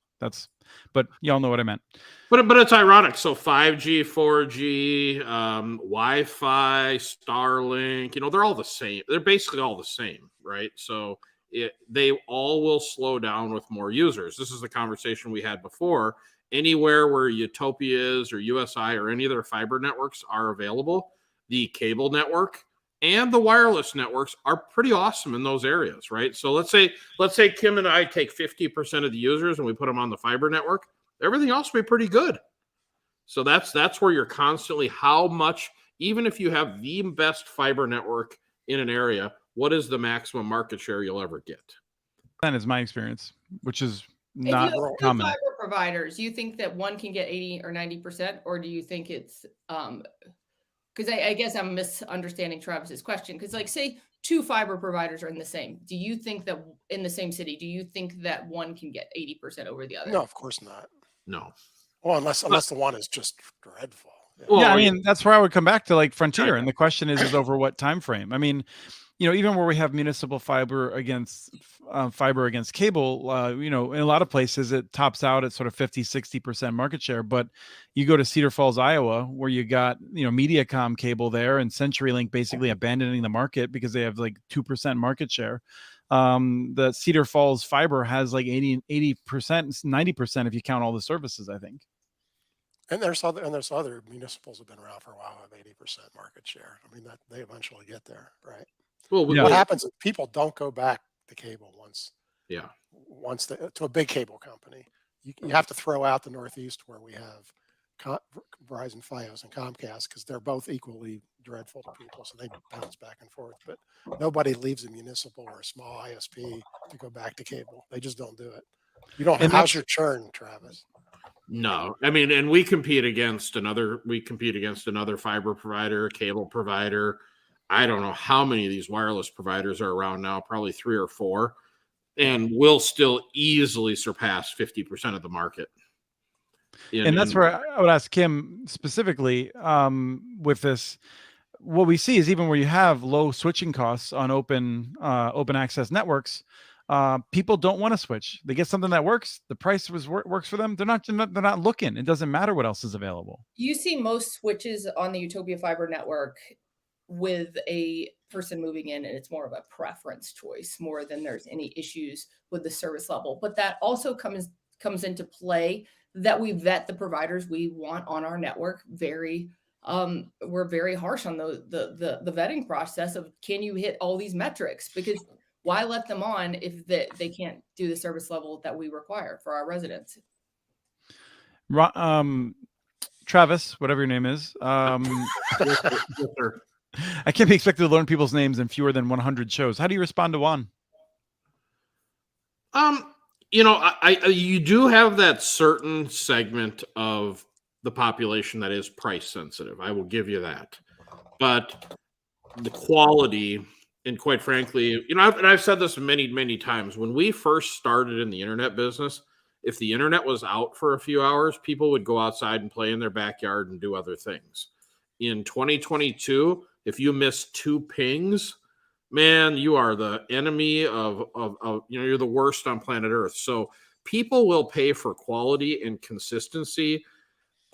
But y'all know what I meant. But it's ironic. So 5G, 4G, Wi-Fi, Starlink, they're all the same. They're basically all the same, right? So they all will slow down with more users. This is the conversation we had before. Anywhere where UTOPIA is or USI or any of their fiber networks are available, the cable network and the wireless networks are pretty awesome in those areas, right? So let's say Kim and I take 50% of the users and we put them on the fiber network. Everything else will be pretty good. So that's where you're constantly how much, even if you have the best fiber network in an area, what is the maximum market share you'll ever get? That is my experience, which is not if you have common. Fiber providers, you think that one can get 80 or 90%, or do you think it's because I guess I'm misunderstanding Travis's question. Because say 2 fiber providers are in the same. Do you think that in the same city, do you think that one can get 80% over the other? No, of course not. No. Well, unless the one is just dreadful. Well, Yeah, I mean, that's where I would come back to like Frontier. Right. And the question is over what time frame? I mean, even where we have municipal fiber against cable, in a lot of places it tops out at sort of 50-60% market share. But you go to Cedar Falls, Iowa, where you got, MediaCom cable there and CenturyLink basically abandoning the market because they have like 2% market share. The Cedar Falls fiber has like 80%, 90% if you count all the services, I think. And there's other municipals have been around for a while with 80% market share. I mean, that they eventually get there, right? Well, What happens is people don't go back to cable once to a big cable company. You have to throw out the Northeast where we have Verizon, Fios, and Comcast because they're both equally dreadful to people, so they bounce back and forth. But nobody leaves a municipal or a small ISP to go back to cable. They just don't do it. You don't. How's your churn, Travis? No, I mean, and we compete against another fiber provider, a cable provider. I don't know how many of these wireless providers are around now, probably 3 or 4, and we'll still easily surpass 50% of the market. And that's where I would ask Kim specifically with this. What we see is even where you have low switching costs on open access networks, people don't want to switch. They get something that works. The price works for them. They're not looking. It doesn't matter what else is available. You see most switches on the UTOPIA Fiber network with a person moving in, and it's more of a preference choice more than there's any issues with the service level. But that also comes into play that we vet the providers we want on our network we're very harsh on the vetting process of, can you hit all these metrics? Because why let them on if they can't do the service level that we require for our residents? Travis, whatever your name is, I can't be expected to learn people's names in fewer than 100 shows. How do you respond to one? You do have that certain segment of the population that is price sensitive. I will give you that. But the quality, and quite frankly, I've said this many, many times, when we first started in the internet business, if the internet was out for a few hours, people would go outside and play in their backyard and do other things. In 2022, if you miss 2 pings, man, you are the enemy of you're the worst on planet Earth. So people will pay for quality and consistency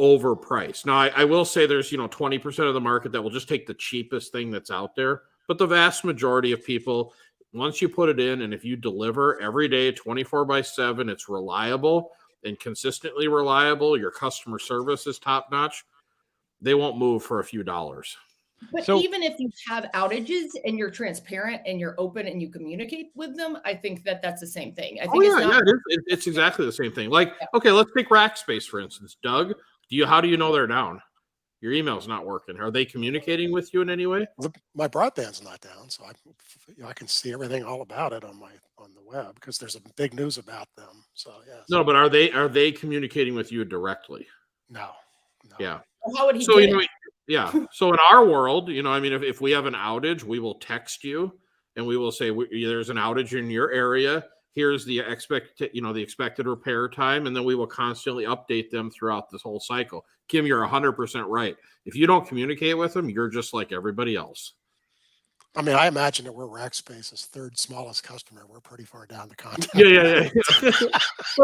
over price. Now, I will say there's 20% of the market that will just take the cheapest thing that's out there, but the vast majority of people, once you put it in, and if you deliver every day 24/7, it's reliable and consistently reliable, your customer service is top notch, they won't move for a few dollars. But even if you have outages and you're transparent and you're open and you communicate with them, I think that's the same thing. I think it's exactly the same thing. Like, okay, let's take Rackspace, for instance. Doug, how do you know they're down? Your email's not working. Are they communicating with you in any way? My broadband's not down, so I can see everything all about it on the web because there's a big news about them. So yes. No, but are they communicating with you directly? No. Yeah. Well, how would he? Yeah. So in our world, if we have an outage, we will text you and we will say there's an outage in your area. Here's the expected repair time, and then we will constantly update them throughout this whole cycle. Kim, you're 100% right. If you don't communicate with them, you're just like everybody else. I mean, I imagine that we're Rackspace's 3rd smallest customer. We're pretty far down the contact. Yeah.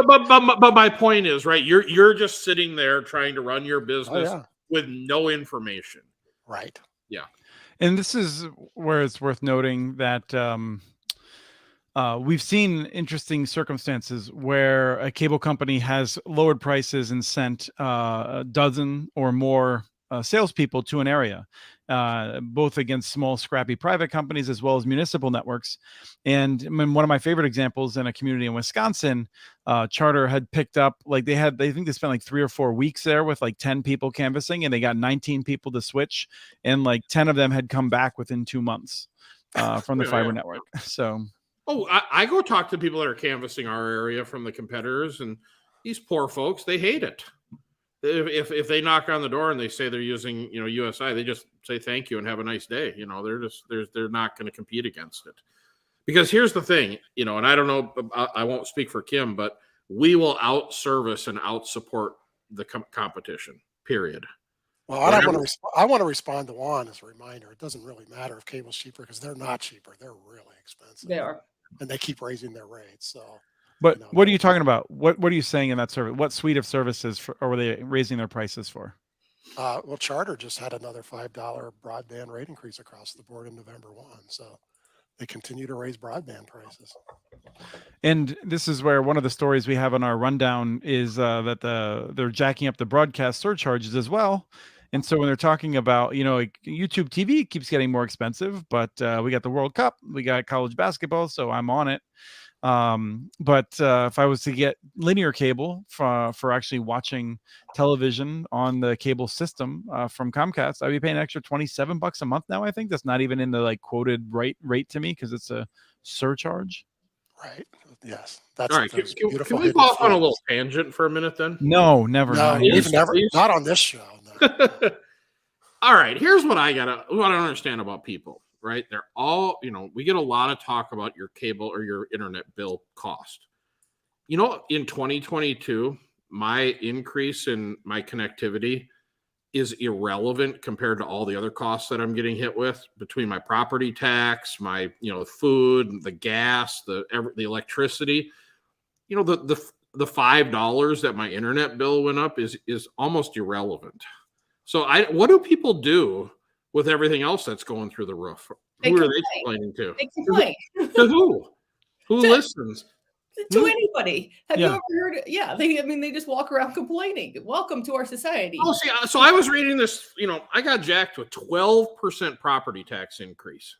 but my point is, right, you're just sitting there trying to run your business with no information. Right. Yeah. And this is where it's worth noting that we've seen interesting circumstances where a cable company has lowered prices and sent a dozen or more salespeople to an area, both against small, scrappy private companies as well as municipal networks. And I mean, one of my favorite examples in a community in Wisconsin, Charter had picked up, they think they spent like 3 or 4 weeks there with like 10 people canvassing, and they got 19 people to switch, and like 10 of them had come back within 2 months from the fiber network. So. Oh, I go talk to people that are canvassing our area from the competitors, and these poor folks, they hate it. If they knock on the door and they say they're using USI, they just say thank you and have a nice day. They're not going to compete against it. Because here's the thing, and I don't know, I won't speak for Kim, but we will out-service and out-support the competition, period. Well, I don't want to. I want to respond to Juan as a reminder. It doesn't really matter if cable's cheaper because they're not cheaper. They're really expensive. They are. And they keep raising their rates. So, But what are you talking about? What are you saying in that service? What suite of services are they raising their prices for? Well, Charter just had another $5 broadband rate increase across the board in November 1. So they continue to raise broadband prices. And this is where one of the stories we have on our rundown is that they're jacking up the broadcast surcharges as well. And so when they're talking about, like YouTube TV keeps getting more expensive, but we got the World Cup, we got college basketball, so I'm on it. But if I was to get linear cable for actually watching television on the cable system from Comcast, I'd be paying an extra $27 a month now. I think that's not even in the like quoted rate to me because it's a surcharge. Right. Yes. That's all right. Can we go off on a little tangent for a minute then? No, never. No, Not, never. Not on this show. No. All right. Here's what I don't understand about people. Right. They're all, we get a lot of talk about your cable or your internet bill cost. In 2022, my increase in my connectivity is irrelevant compared to all the other costs that I'm getting hit with between my property tax, my, food, the gas, the electricity. The $5 that my internet bill went up is almost irrelevant. So what do people do with everything else that's going through the roof? Who are they complaining to? They complain. To who? Who listens? To anybody. Have you ever heard it? Yeah, they just walk around complaining. Welcome to our society. Oh, see, so I was reading this, I got jacked with 12% property tax increase.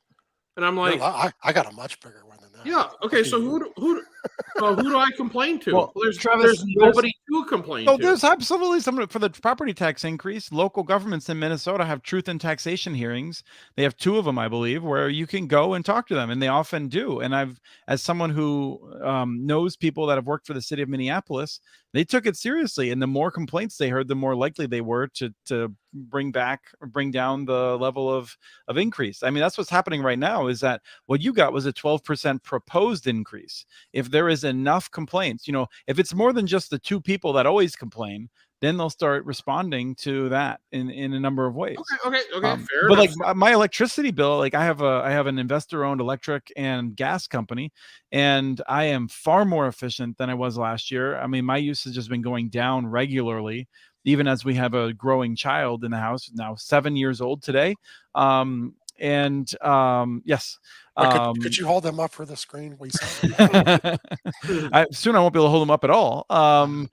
And I'm like, no, I got a much bigger one than that. Yeah. Okay. So who do I complain to? Well, there's nobody to complain to. There's absolutely something for the property tax increase. Local governments in Minnesota have truth and taxation hearings. They have 2 of them, I believe, where you can go and talk to them, and they often do. And as someone who knows people that have worked for the city of Minneapolis, they took it seriously. And the more complaints they heard, the more likely they were to bring down the level of increase. I mean, that's what's happening right now, is that what you got was a 12% proposed increase. If there is enough complaints, if it's more than just the 2 people that always complain, then they'll start responding to that in a number of ways. Okay, fair but enough. like my electricity bill, like I have an investor-owned electric and gas company, and I am far more efficient than I was last year. I mean, my usage has been going down regularly, even as we have a growing child in the house, now 7 years old today. Yes. Could you hold them up for the screen? Soon I won't be able to hold them up at all. And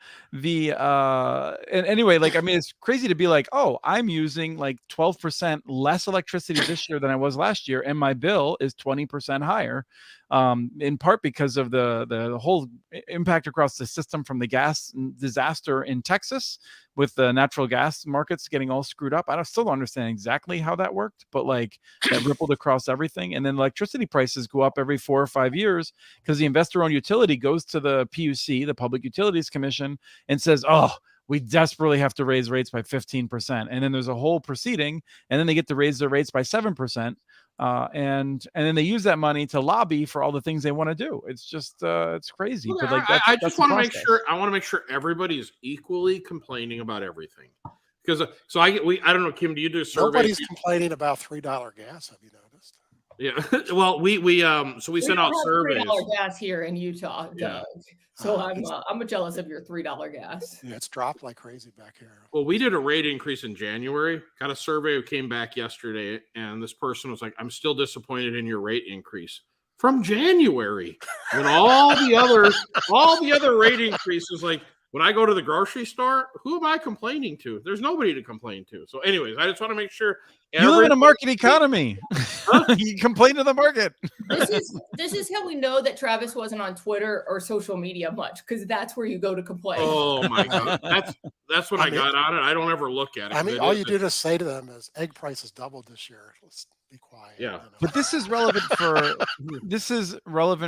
anyway, it's crazy to be like, oh, I'm using like 12% less electricity this year than I was last year, and my bill is 20% higher. In part because of the whole impact across the system from the gas disaster in Texas, with the natural gas markets getting all screwed up. I still don't understand exactly how that worked, but like that rippled across everything. And then electricity prices go up every 4 or 5 years because the investor-owned utility goes to the PUC, the Public Utilities Commission, and says, oh, we desperately have to raise rates by 15%. And then there's a whole proceeding, and then they get to raise their rates by 7%. And then they use that money to lobby for all the things they want to do. It's just it's crazy. Well, but like I just want to make sure. I want to make sure everybody is equally complaining about everything. Because I don't know, Kim, do you do a survey? Nobody's complaining about $3 gas. Have you noticed? Yeah. Well, we sent out surveys. $3 gas here in Utah, Yeah. Doug. So I'm jealous of your $3 gas. Yeah, it's dropped like crazy back here. Well, we did a rate increase in January. Got a survey that came back yesterday, and this person was like, "I'm still disappointed in your rate increase from January." When all the other rate increases, like when I go to the grocery store, who am I complaining to? There's nobody to complain to. So, anyways, I just want to make sure you live in a market economy. You complain to the market. This is how we know that Travis wasn't on Twitter or social media much, because that's where you go to complain. Oh my God, that's when I got on it. I don't ever look at it. I mean, all you do to say to them is, egg prices doubled this year. Let's be quiet. Yeah. But this is relevant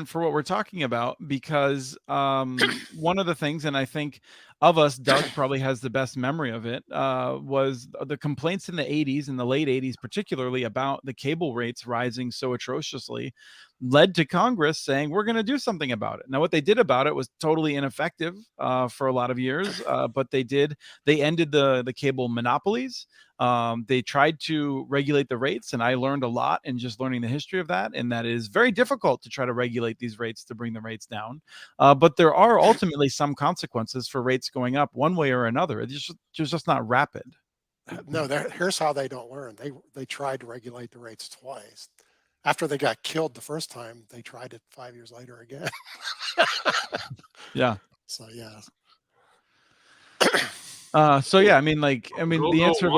for what we're talking about, because one of the things, and I think of us, Doug probably has the best memory of it, was the complaints in the 80s, in the late 80s, particularly about the cable rates rising so atrociously, led to Congress saying, we're going to do something about it. Now, what they did about it was totally ineffective for a lot of years, but they ended the cable monopolies. They tried to regulate the rates, and I learned a lot in just learning the history of that, and that is very difficult to try to regulate these rates to bring the rates down. But there are ultimately some consequences for rates going up one way or another. It's just not rapid. No, here's how they don't learn. They tried to regulate the rates twice. After they got killed the first time, they tried it 5 years later again. Yeah. So yeah. So yeah, I mean, the answer of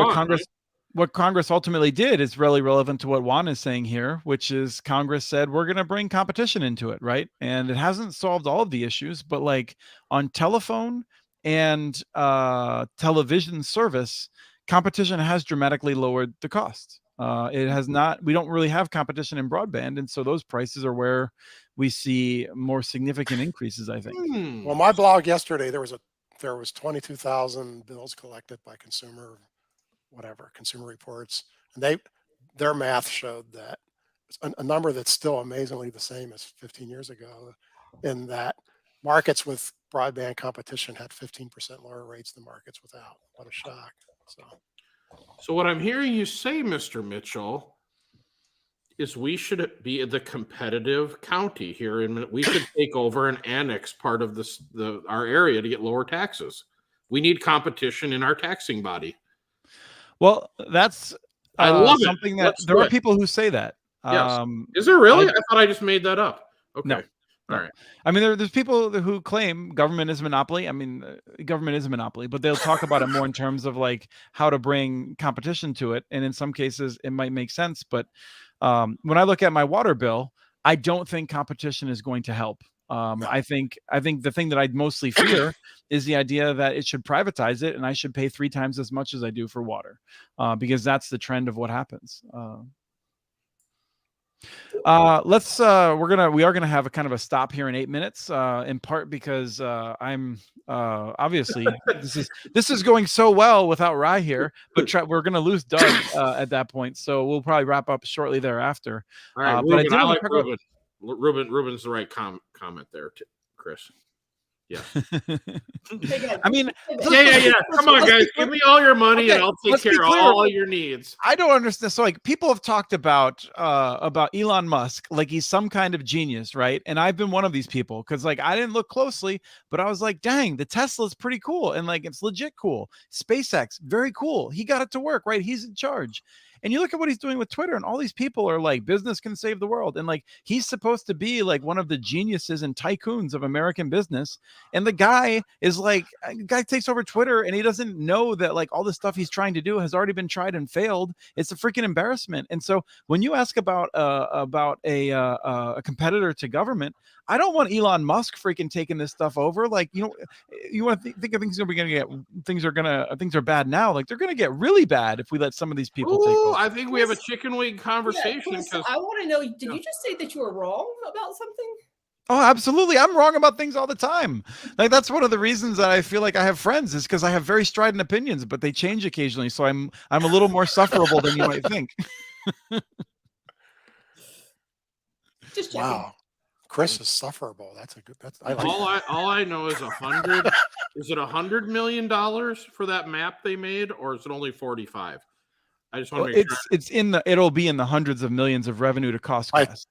what Congress ultimately did is really relevant to what Juan is saying here, which is Congress said, we're going to bring competition into it, right? And it hasn't solved all of the issues, but like on telephone and television service, competition has dramatically lowered the cost. It has not. We don't really have competition in broadband, and so those prices are where we see more significant increases, I think. Well, my blog yesterday, there was 22,000 bills collected by consumer reports, and their math showed that a number that's still amazingly the same as 15 years ago, in that markets with broadband competition had 15% lower rates than markets without. What a shock! So what I'm hearing you say, Mr. Mitchell, is we should be the competitive county here, and we should take over and annex part of our area to get lower taxes. We need competition in our taxing body. Well, that's I love something it. that there are people who say that. Yes. Is there really? I thought I just made that up. Okay. No. All right. I mean, there's people who claim government is a monopoly. I mean, government is a monopoly, but they'll talk about it more in terms of like how to bring competition to it. And in some cases, it might make sense. But when I look at my water bill, I don't think competition is going to help. I think the thing that I'd mostly fear is the idea that it should privatize it, and I should pay 3 times as much as I do for water, because that's the trend of what happens. We are gonna have a kind of a stop here in 8 minutes, in part because I'm obviously this is going so well without Rye here, but we're gonna lose Doug at that point, so we'll probably wrap up shortly thereafter. All right, but Ruben, I like Ruben. Ruben's the right comment there, Chris. Yeah. I mean, yeah. Come on, guys. Give me all your money, and I'll take care of all your needs. I don't understand. So, like, people have talked about Elon Musk, like he's some kind of genius, right? And I've been one of these people because, like, I didn't look closely, but I was like, dang, the Tesla's pretty cool, and like, it's legit cool. SpaceX, very cool. He got it to work, right? He's in charge. And you look at what he's doing with Twitter, and all these people are like, business can save the world. And like, he's supposed to be like one of the geniuses and tycoons of American business. And the guy is like, takes over Twitter, and he doesn't know that like all the stuff he's trying to do has already been tried and failed. It's a freaking embarrassment. And so when you ask about a competitor to government, I don't want Elon Musk freaking taking this stuff over. Like, you know, you want to think of things things are bad now. Like, they're going to get really bad if we let some of these people take over. I think we have a chicken wing conversation. Yeah, I want to know, did you just say that you were wrong about something? Oh, absolutely. I'm wrong about things all the time. Like, that's one of the reasons that I feel like I have friends, is because I have very strident opinions, but they change occasionally. So I'm a little more sufferable than you might think. Just checking. Wow. Chris is sufferable. I like all I know is 100. Is it $100 million for that map they made, or is it only 45? I just want to make sure. It'll be in the hundreds of millions of revenue to cost because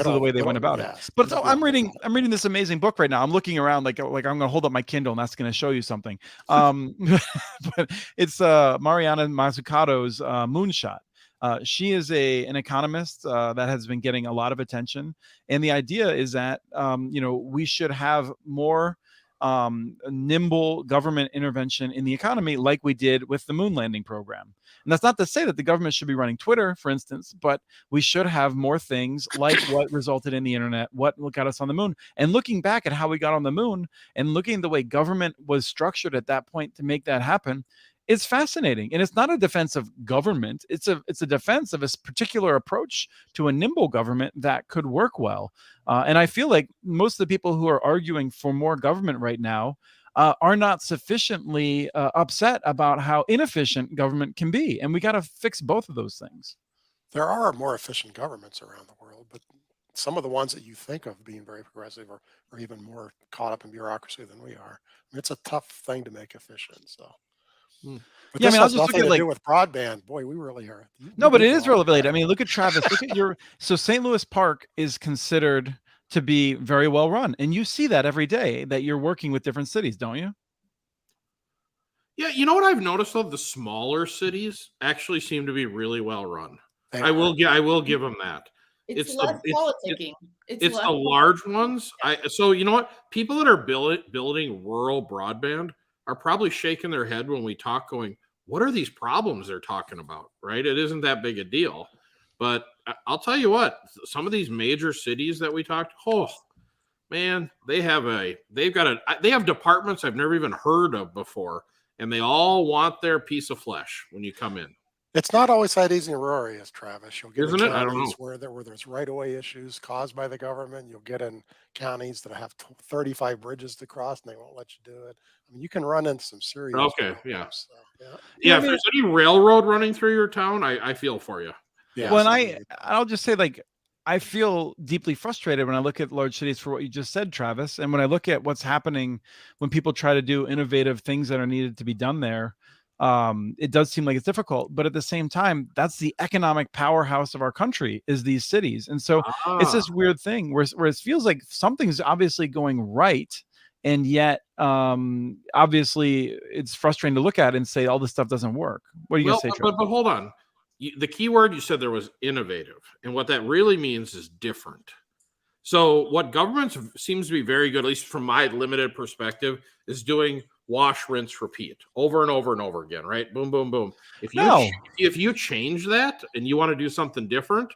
of the way they went about it. But so I'm reading this amazing book right now. I'm looking around like I'm going to hold up my Kindle, and that's going to show you something. But it's Mariana Mazzucato's Moonshot. She is an economist that has been getting a lot of attention. And the idea is that, we should have more nimble government intervention in the economy like we did with the moon landing program. And that's not to say that the government should be running Twitter, for instance, but we should have more things like what resulted in the internet, what got us on the moon. And looking back at how we got on the moon and looking at the way government was structured at that point to make that happen, it's fascinating. And it's not a defense of government. It's a defense of a particular approach to a nimble government that could work well. And I feel like most of the people who are arguing for more government right now are not sufficiently upset about how inefficient government can be. And we got to fix both of those things. There are more efficient governments around the world, but some of the ones that you think of being very progressive are even more caught up in bureaucracy than we are. I mean, it's a tough thing to make efficient. So, but Yeah, I this mean, I'll has just look nothing at to like, do with broadband. Boy, we really are. no, we but do it go is off relevant. track. I mean, look at Travis. Look at your, so St. Louis Park is considered to be very well run. And you see that every day that you're working with different cities, don't you? Yeah, you know what I've noticed though, the smaller cities actually seem to be really well run. They I will are. give them that. It's the less politicking. it's the large ones. So you know what? People that are building rural broadband are probably shaking their head when we talk, going, "What are these problems they're talking about?" Right? It isn't that big a deal. But I'll tell you what, some of these major cities that we talked, oh man, they have departments I've never even heard of before, and they all want their piece of flesh when you come in. It's not always that easy in rural areas, Travis. You'll get in Isn't it? I don't know. counties where there's right-of-way issues caused by the government. You'll get in counties that have 35 bridges to cross and they won't let you do it. I mean, you can run into some serious Okay, problems. yeah. So, yeah. Yeah, if there's any railroad running through your town, I feel for you. Yeah. Well, and I'll just say, like, I feel deeply frustrated when I look at large cities for what you just said, Travis. And when I look at what's happening when people try to do innovative things that are needed to be done there, it does seem like it's difficult. But at the same time, that's the economic powerhouse of our country, is these cities. And so it's this weird thing where it feels like something's obviously going right. And yet, obviously, it's frustrating to look at and say all this stuff doesn't work. What are you going to say, Travis? But hold on. The key word you said there was innovative. And what that really means is different. So what government seems to be very good, at least from my limited perspective, is doing wash, rinse, repeat over and over and over again, right? Boom, boom, boom. If you change that and you want to do something different,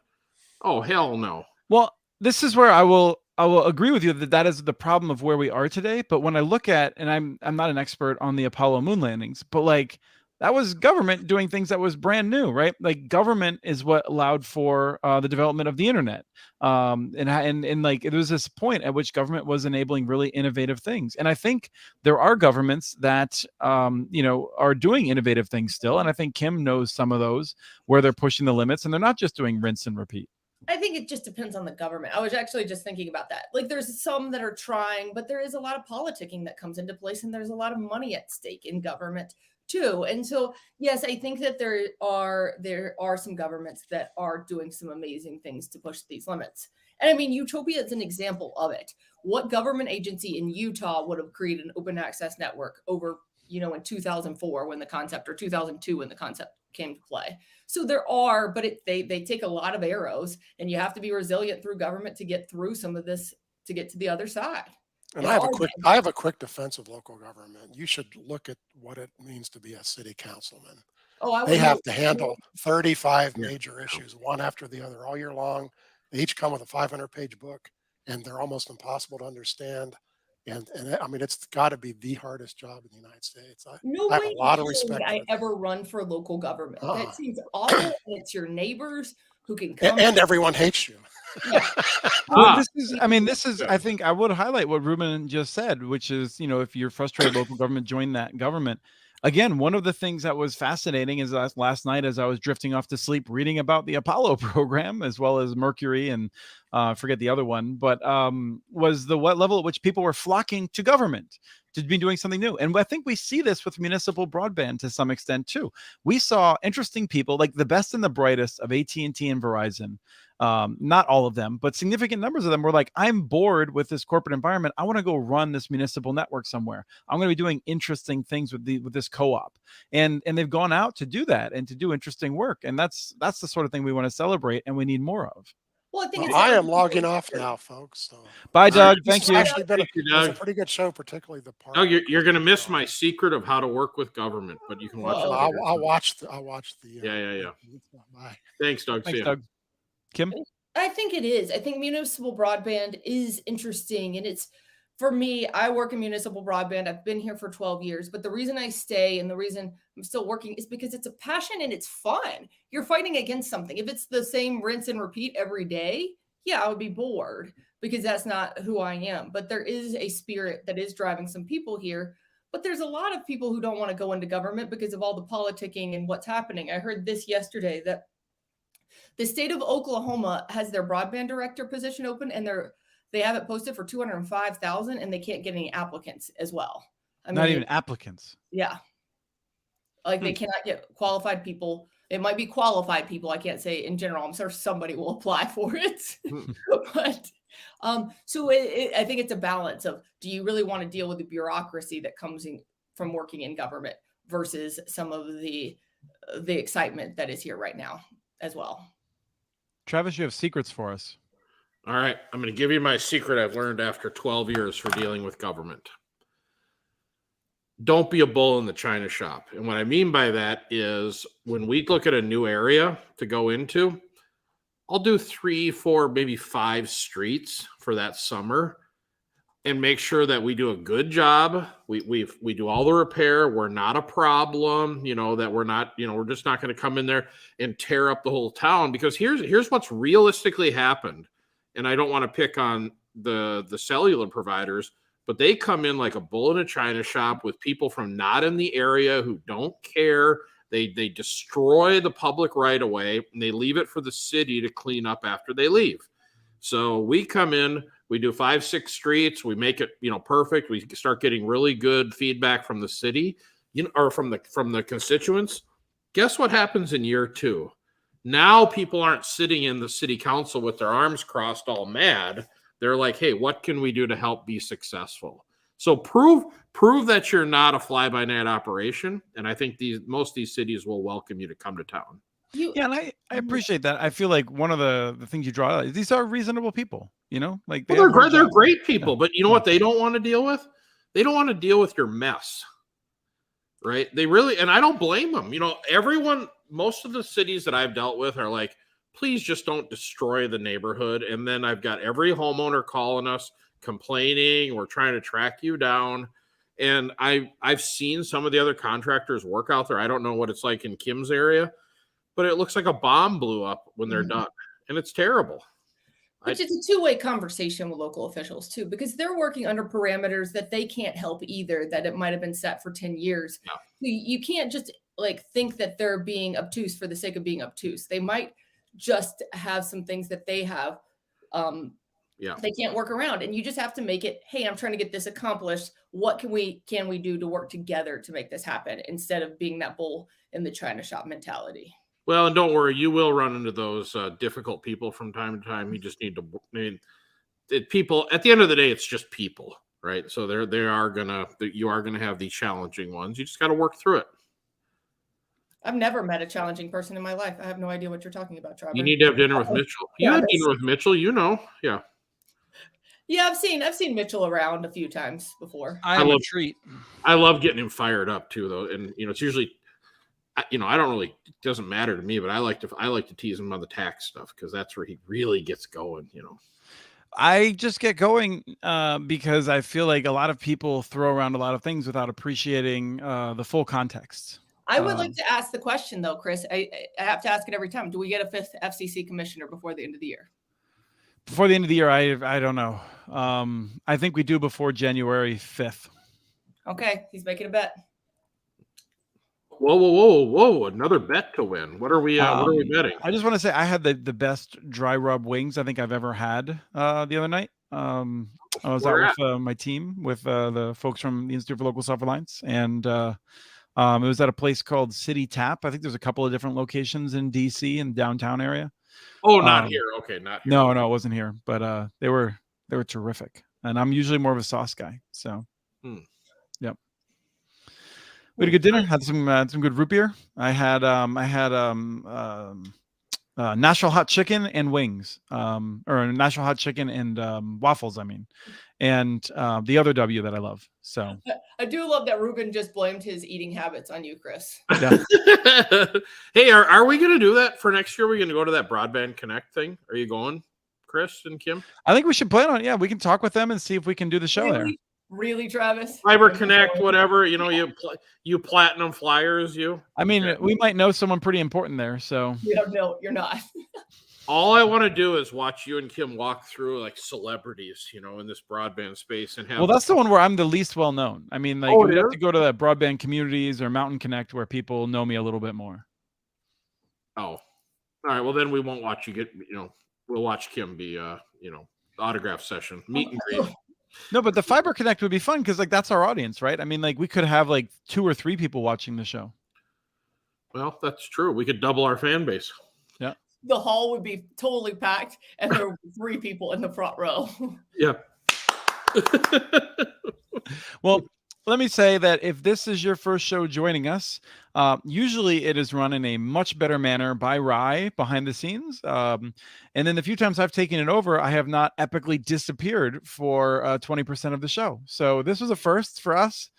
oh, hell no. Well, this is where I will agree with you that is the problem of where we are today. But when I look at, and I'm not an expert on the Apollo moon landings, but like, that was government doing things that was brand new, right? Like, government is what allowed for the development of the internet. And like, there was this point at which government was enabling really innovative things. And I think there are governments that, are doing innovative things still. And I think Kim knows some of those where they're pushing the limits and they're not just doing rinse and repeat. I think it just depends on the government. I was actually just thinking about that. Like, there's some that are trying, but there is a lot of politicking that comes into place, and there's a lot of money at stake in government too. And so, yes, I think that there are some governments that are doing some amazing things to push these limits. And I mean, Utopia is an example of it. What government agency in Utah would have created an open access network over, in 2004 when the concept, or 2002 when the concept came to play? So there are, but they take a lot of arrows, and you have to be resilient through government to get through some of this, to get to the other side. And I have a quick defense of local government. You should look at what it means to be a city councilman. They have to handle 35 major issues, one after the other, all year long. They each come with a 500-page book, and they're almost impossible to understand. And I mean, it's got to be the hardest job in the United States. I have a lot of respect. I ever run for local government. That seems awful. And it's your neighbors who can come, and everyone hates you. Well, this is, I think I would highlight what Ruben just said, which is, if you're frustrated, local government, join that government. Again, one of the things that was fascinating is last night, as I was drifting off to sleep, reading about the Apollo program, as well as Mercury and forget the other one, but was the what level at which people were flocking to government to be doing something new. And I think we see this with municipal broadband to some extent too. We saw interesting people, like the best and the brightest of AT&T and Verizon. Not all of them, but significant numbers of them were like, I'm bored with this corporate environment. I want to go run this municipal network somewhere. I'm going to be doing interesting things with this co-op. And they've gone out to do that and to do interesting work. And that's the sort of thing we want to celebrate and we need more of. Well, I think I am logging off now, folks. So. Bye, Doug. Thank you. Actually been it's a pretty good show, particularly the part. Doug, you're going to miss my secret of how to work with government, but you can watch it later. I'll watch the. Yeah. Bye. Thanks, Doug. Thanks, Doug. Kim? I think it is. I think municipal broadband is interesting. And it's, for me, I work in municipal broadband. I've been here for 12 years, but the reason I stay and the reason I'm still working is because it's a passion and it's fun. You're fighting against something. If it's the same rinse and repeat every day, yeah, I would be bored because that's not who I am. But there is a spirit that is driving some people here. But there's a lot of people who don't want to go into government because of all the politicking and what's happening. I heard this yesterday that the state of Oklahoma has their broadband director position open, and they have it posted for 205,000, and they can't get any applicants as well. I mean, Not even applicants. Yeah. Like they cannot get qualified people. It might be qualified people. I can't say in general. I'm sure somebody will apply for it. But so I think it's a balance of, do you really want to deal with the bureaucracy that comes in from working in government versus some of the excitement that is here right now as well. Travis, you have secrets for us. All right. I'm going to give you my secret I've learned after 12 years for dealing with government. Don't be a bull in the china shop. And what I mean by that is when we look at a new area to go into, I'll do 3, 4, maybe 5 streets for that summer and make sure that we do a good job. We do all the repair. We're not a problem, that we're not, we're just not going to come in there and tear up the whole town, because here's what's realistically happened. And I don't want to pick on the cellular providers, but they come in like a bull in a china shop with people from not in the area who don't care. They destroy the public right away, and they leave it for the city to clean up after they leave. So we come in, we do 5, 6 streets, we make it, perfect. We start getting really good feedback from the city, or from the constituents. Guess what happens in year 2? Now people aren't sitting in the city council with their arms crossed all mad. They're like, hey, what can we do to help be successful? So prove that you're not a fly-by-night operation, and I think most of these cities will welcome you to come to town. Yeah, and I appreciate that. I feel like one of the things you draw out is these are reasonable people, like they're great people, but you know what they don't want to deal with? They don't want to deal with your mess, right? They really, and I don't blame them. Most of the cities that I've dealt with are like, please just don't destroy the neighborhood. And then I've got every homeowner calling us, complaining, we're trying to track you down. And I've seen some of the other contractors work out there. I don't know what it's like in Kim's area, but it looks like a bomb blew up when they're done. And it's terrible. Which is a two-way conversation with local officials too, because they're working under parameters that they can't help either, that it might have been set for 10 years. Yeah. You can't just think that they're being obtuse for the sake of being obtuse. They might just have some things that they have they can't work around, and you just have to make it, hey, I'm trying to get this accomplished. What can we do to work together to make this happen, instead of being that bull in the china shop mentality? Well, and don't worry, you will run into those difficult people from time to time. You just need to, people at the end of the day, it's just people, right? So you are gonna have these challenging ones. You just got to work through it. I've never met a challenging person in my life. I have no idea what you're talking about, Trevor. You need to have dinner with Mitchell. You had dinner with Mitchell, yeah. Yeah, I've seen Mitchell around a few times before. I love a treat. I love getting him fired up too, though, and it's usually, I don't really. It doesn't matter to me, but I like to tease him on the tax stuff, because that's where he really gets going. I just get going because I feel like a lot of people throw around a lot of things without appreciating the full context. I would like to ask the question, though, Chris. I have to ask it every time. Do we get a 5th FCC commissioner before the end of the year? Before the end of the year, I don't know. I think we do before January 5th. Okay, he's making a bet. Whoa! Another bet to win. What are we betting? I just want to say I had the best dry rub wings I think I've ever had the other night. I was out with my team, with the folks from the Institute for Local Self-Reliance, and it was at a place called City Tap. I think there's a couple of different locations in DC in the downtown area. Oh, not here. Okay, not here. No, it wasn't here. But they were terrific. And I'm usually more of a sauce guy. So, yep. We had a good dinner. Had some good root beer. I had Nashville hot chicken and wings, or Nashville hot chicken and waffles. I mean, and the other W that I love. So I do love that Ruben just blamed his eating habits on you, Chris. Yeah. Hey, are we going to do that for next year? Are we going to go to that Broadband Connect thing? Are you going, Chris and Kim? I think we should plan on it. Yeah, we can talk with them and see if we can do the show there. Really, Travis? Fiber Connect, whatever. You platinum flyers. I mean, we might know someone pretty important there. So no, you're not. All I want to do is watch you and Kim walk through like celebrities, in this broadband space and have. Well, that's the one where I'm the least well known. I mean, like, we have to go to the broadband communities or Mountain Connect where people know me a little bit more. Oh, all right. Well, then we won't watch you get. We'll watch Kim be. Autograph session, meet and greet. No, but the Fiber Connect would be fun because like that's our audience, right? I mean, like we could have like 2 or 3 people watching the show. Well, that's true. We could double our fan base. Yeah. The hall would be totally packed, and there would be 3 people in the front row. Yeah. Well, let me say that if this is your first show joining us, usually it is run in a much better manner by Rye behind the scenes. And then the few times I've taken it over, I have not epically disappeared for 20% of the show. So this was a first for us.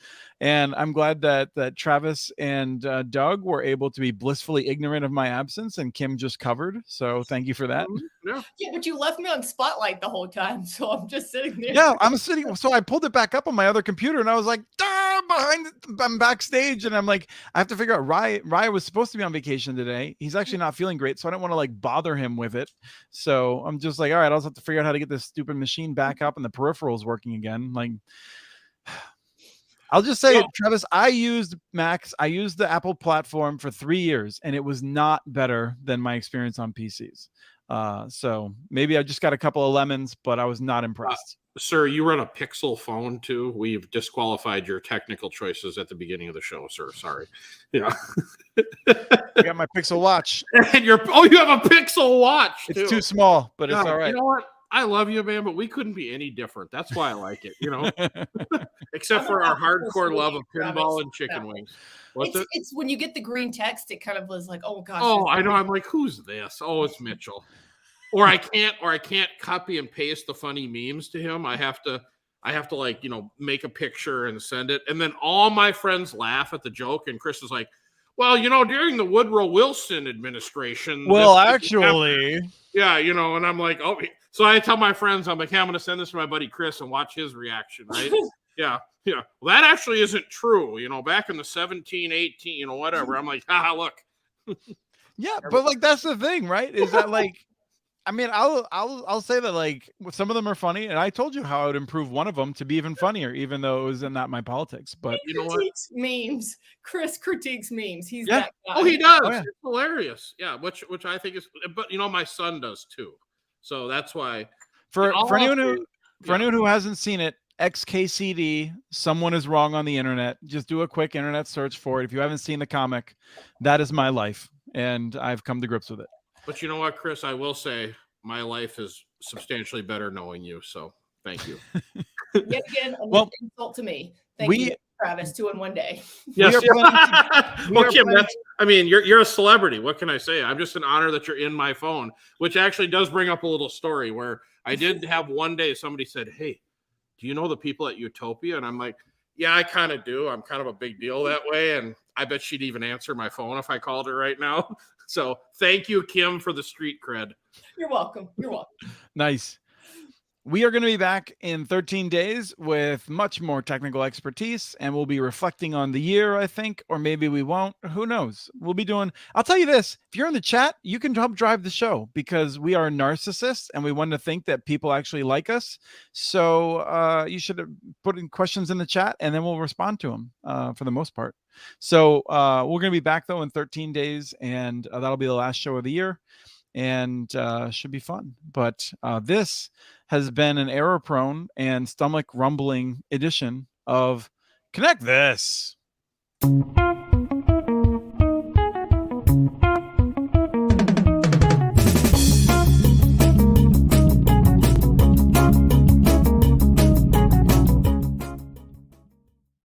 And I'm glad that Travis and Doug were able to be blissfully ignorant of my absence, and Kim just covered. So thank you for that. Yeah. Yeah, but you left me on spotlight the whole time, so I'm just sitting there. Yeah, I'm sitting. So I pulled it back up on my other computer, and I was like, I'm backstage, and I'm like, I have to figure out. Rye was supposed to be on vacation today. He's actually not feeling great, so I don't want to like bother him with it. So I'm just like, all right, I'll just have to figure out how to get this stupid machine back up and the peripherals working again. Like, I'll just say it, Travis, I used the Apple platform for 3 years, and it was not better than my experience on PCs. So maybe I just got a couple of lemons, but I was not impressed. Sir, you run a Pixel phone too. We've disqualified your technical choices at the beginning of the show, sir. Sorry. Yeah. I got my Pixel watch. And you have a Pixel watch. It's too small, but it's all right. You know what? I love you, man, but we couldn't be any different. That's why I like it, Except for our hardcore love of pinball and chicken wings. It's when you get the green text, it kind of was like, oh gosh. Oh, I know. I'm like, who's this? Oh, it's Mitchell. Or I can't copy and paste the funny memes to him. I have to like, make a picture and send it. And then all my friends laugh at the joke. And Chris is like, well, during the Woodrow Wilson administration. Well, actually. Yeah, and I'm like, oh, so I tell my friends, I'm like, hey, I'm going to send this to my buddy Chris and watch his reaction, right? Yeah. Well, that actually isn't true. Back in the 17, 18, whatever. I'm like, look. Yeah, but like that's the thing, right? Is that like, I mean, I'll say that like some of them are funny, and I told you how I would improve one of them to be even funnier, even though it was not my politics. But he critiques memes. Chris critiques memes. He's that guy. Oh, he does. Oh, yeah. It's hilarious. Yeah, which I think is, but my son does too. So that's why. For anyone who hasn't seen it, XKCD, someone is wrong on the internet. Just do a quick internet search for it. If you haven't seen the comic, that is my life, and I've come to grips with it. But you know what, Chris? I will say my life is substantially better knowing you. So thank you. Yet again, an insult to me. Thank you, Travis. 2 in 1 day. Yes. Kim, you're a celebrity. What can I say? I'm just an honor that you're in my phone, which actually does bring up a little story where I did have one day somebody said, hey, do you know the people at Utopia? And I'm like, yeah, I kind of do. I'm kind of a big deal that way. And I bet she'd even answer my phone if I called her right now. So thank you, Kim, for the street cred. You're welcome. You're welcome. Nice. We are going to be back in 13 days with much more technical expertise, and we'll be reflecting on the year, I think, or maybe we won't. Who knows? I'll tell you this. If you're in the chat, you can help drive the show because we are narcissists and we want to think that people actually like us. So you should put in questions in the chat and then we'll respond to them for the most part. So we're going to be back, though, in 13 days, and that'll be the last show of the year. And should be fun. But this has been an error-prone and stomach-rumbling edition of Connect This.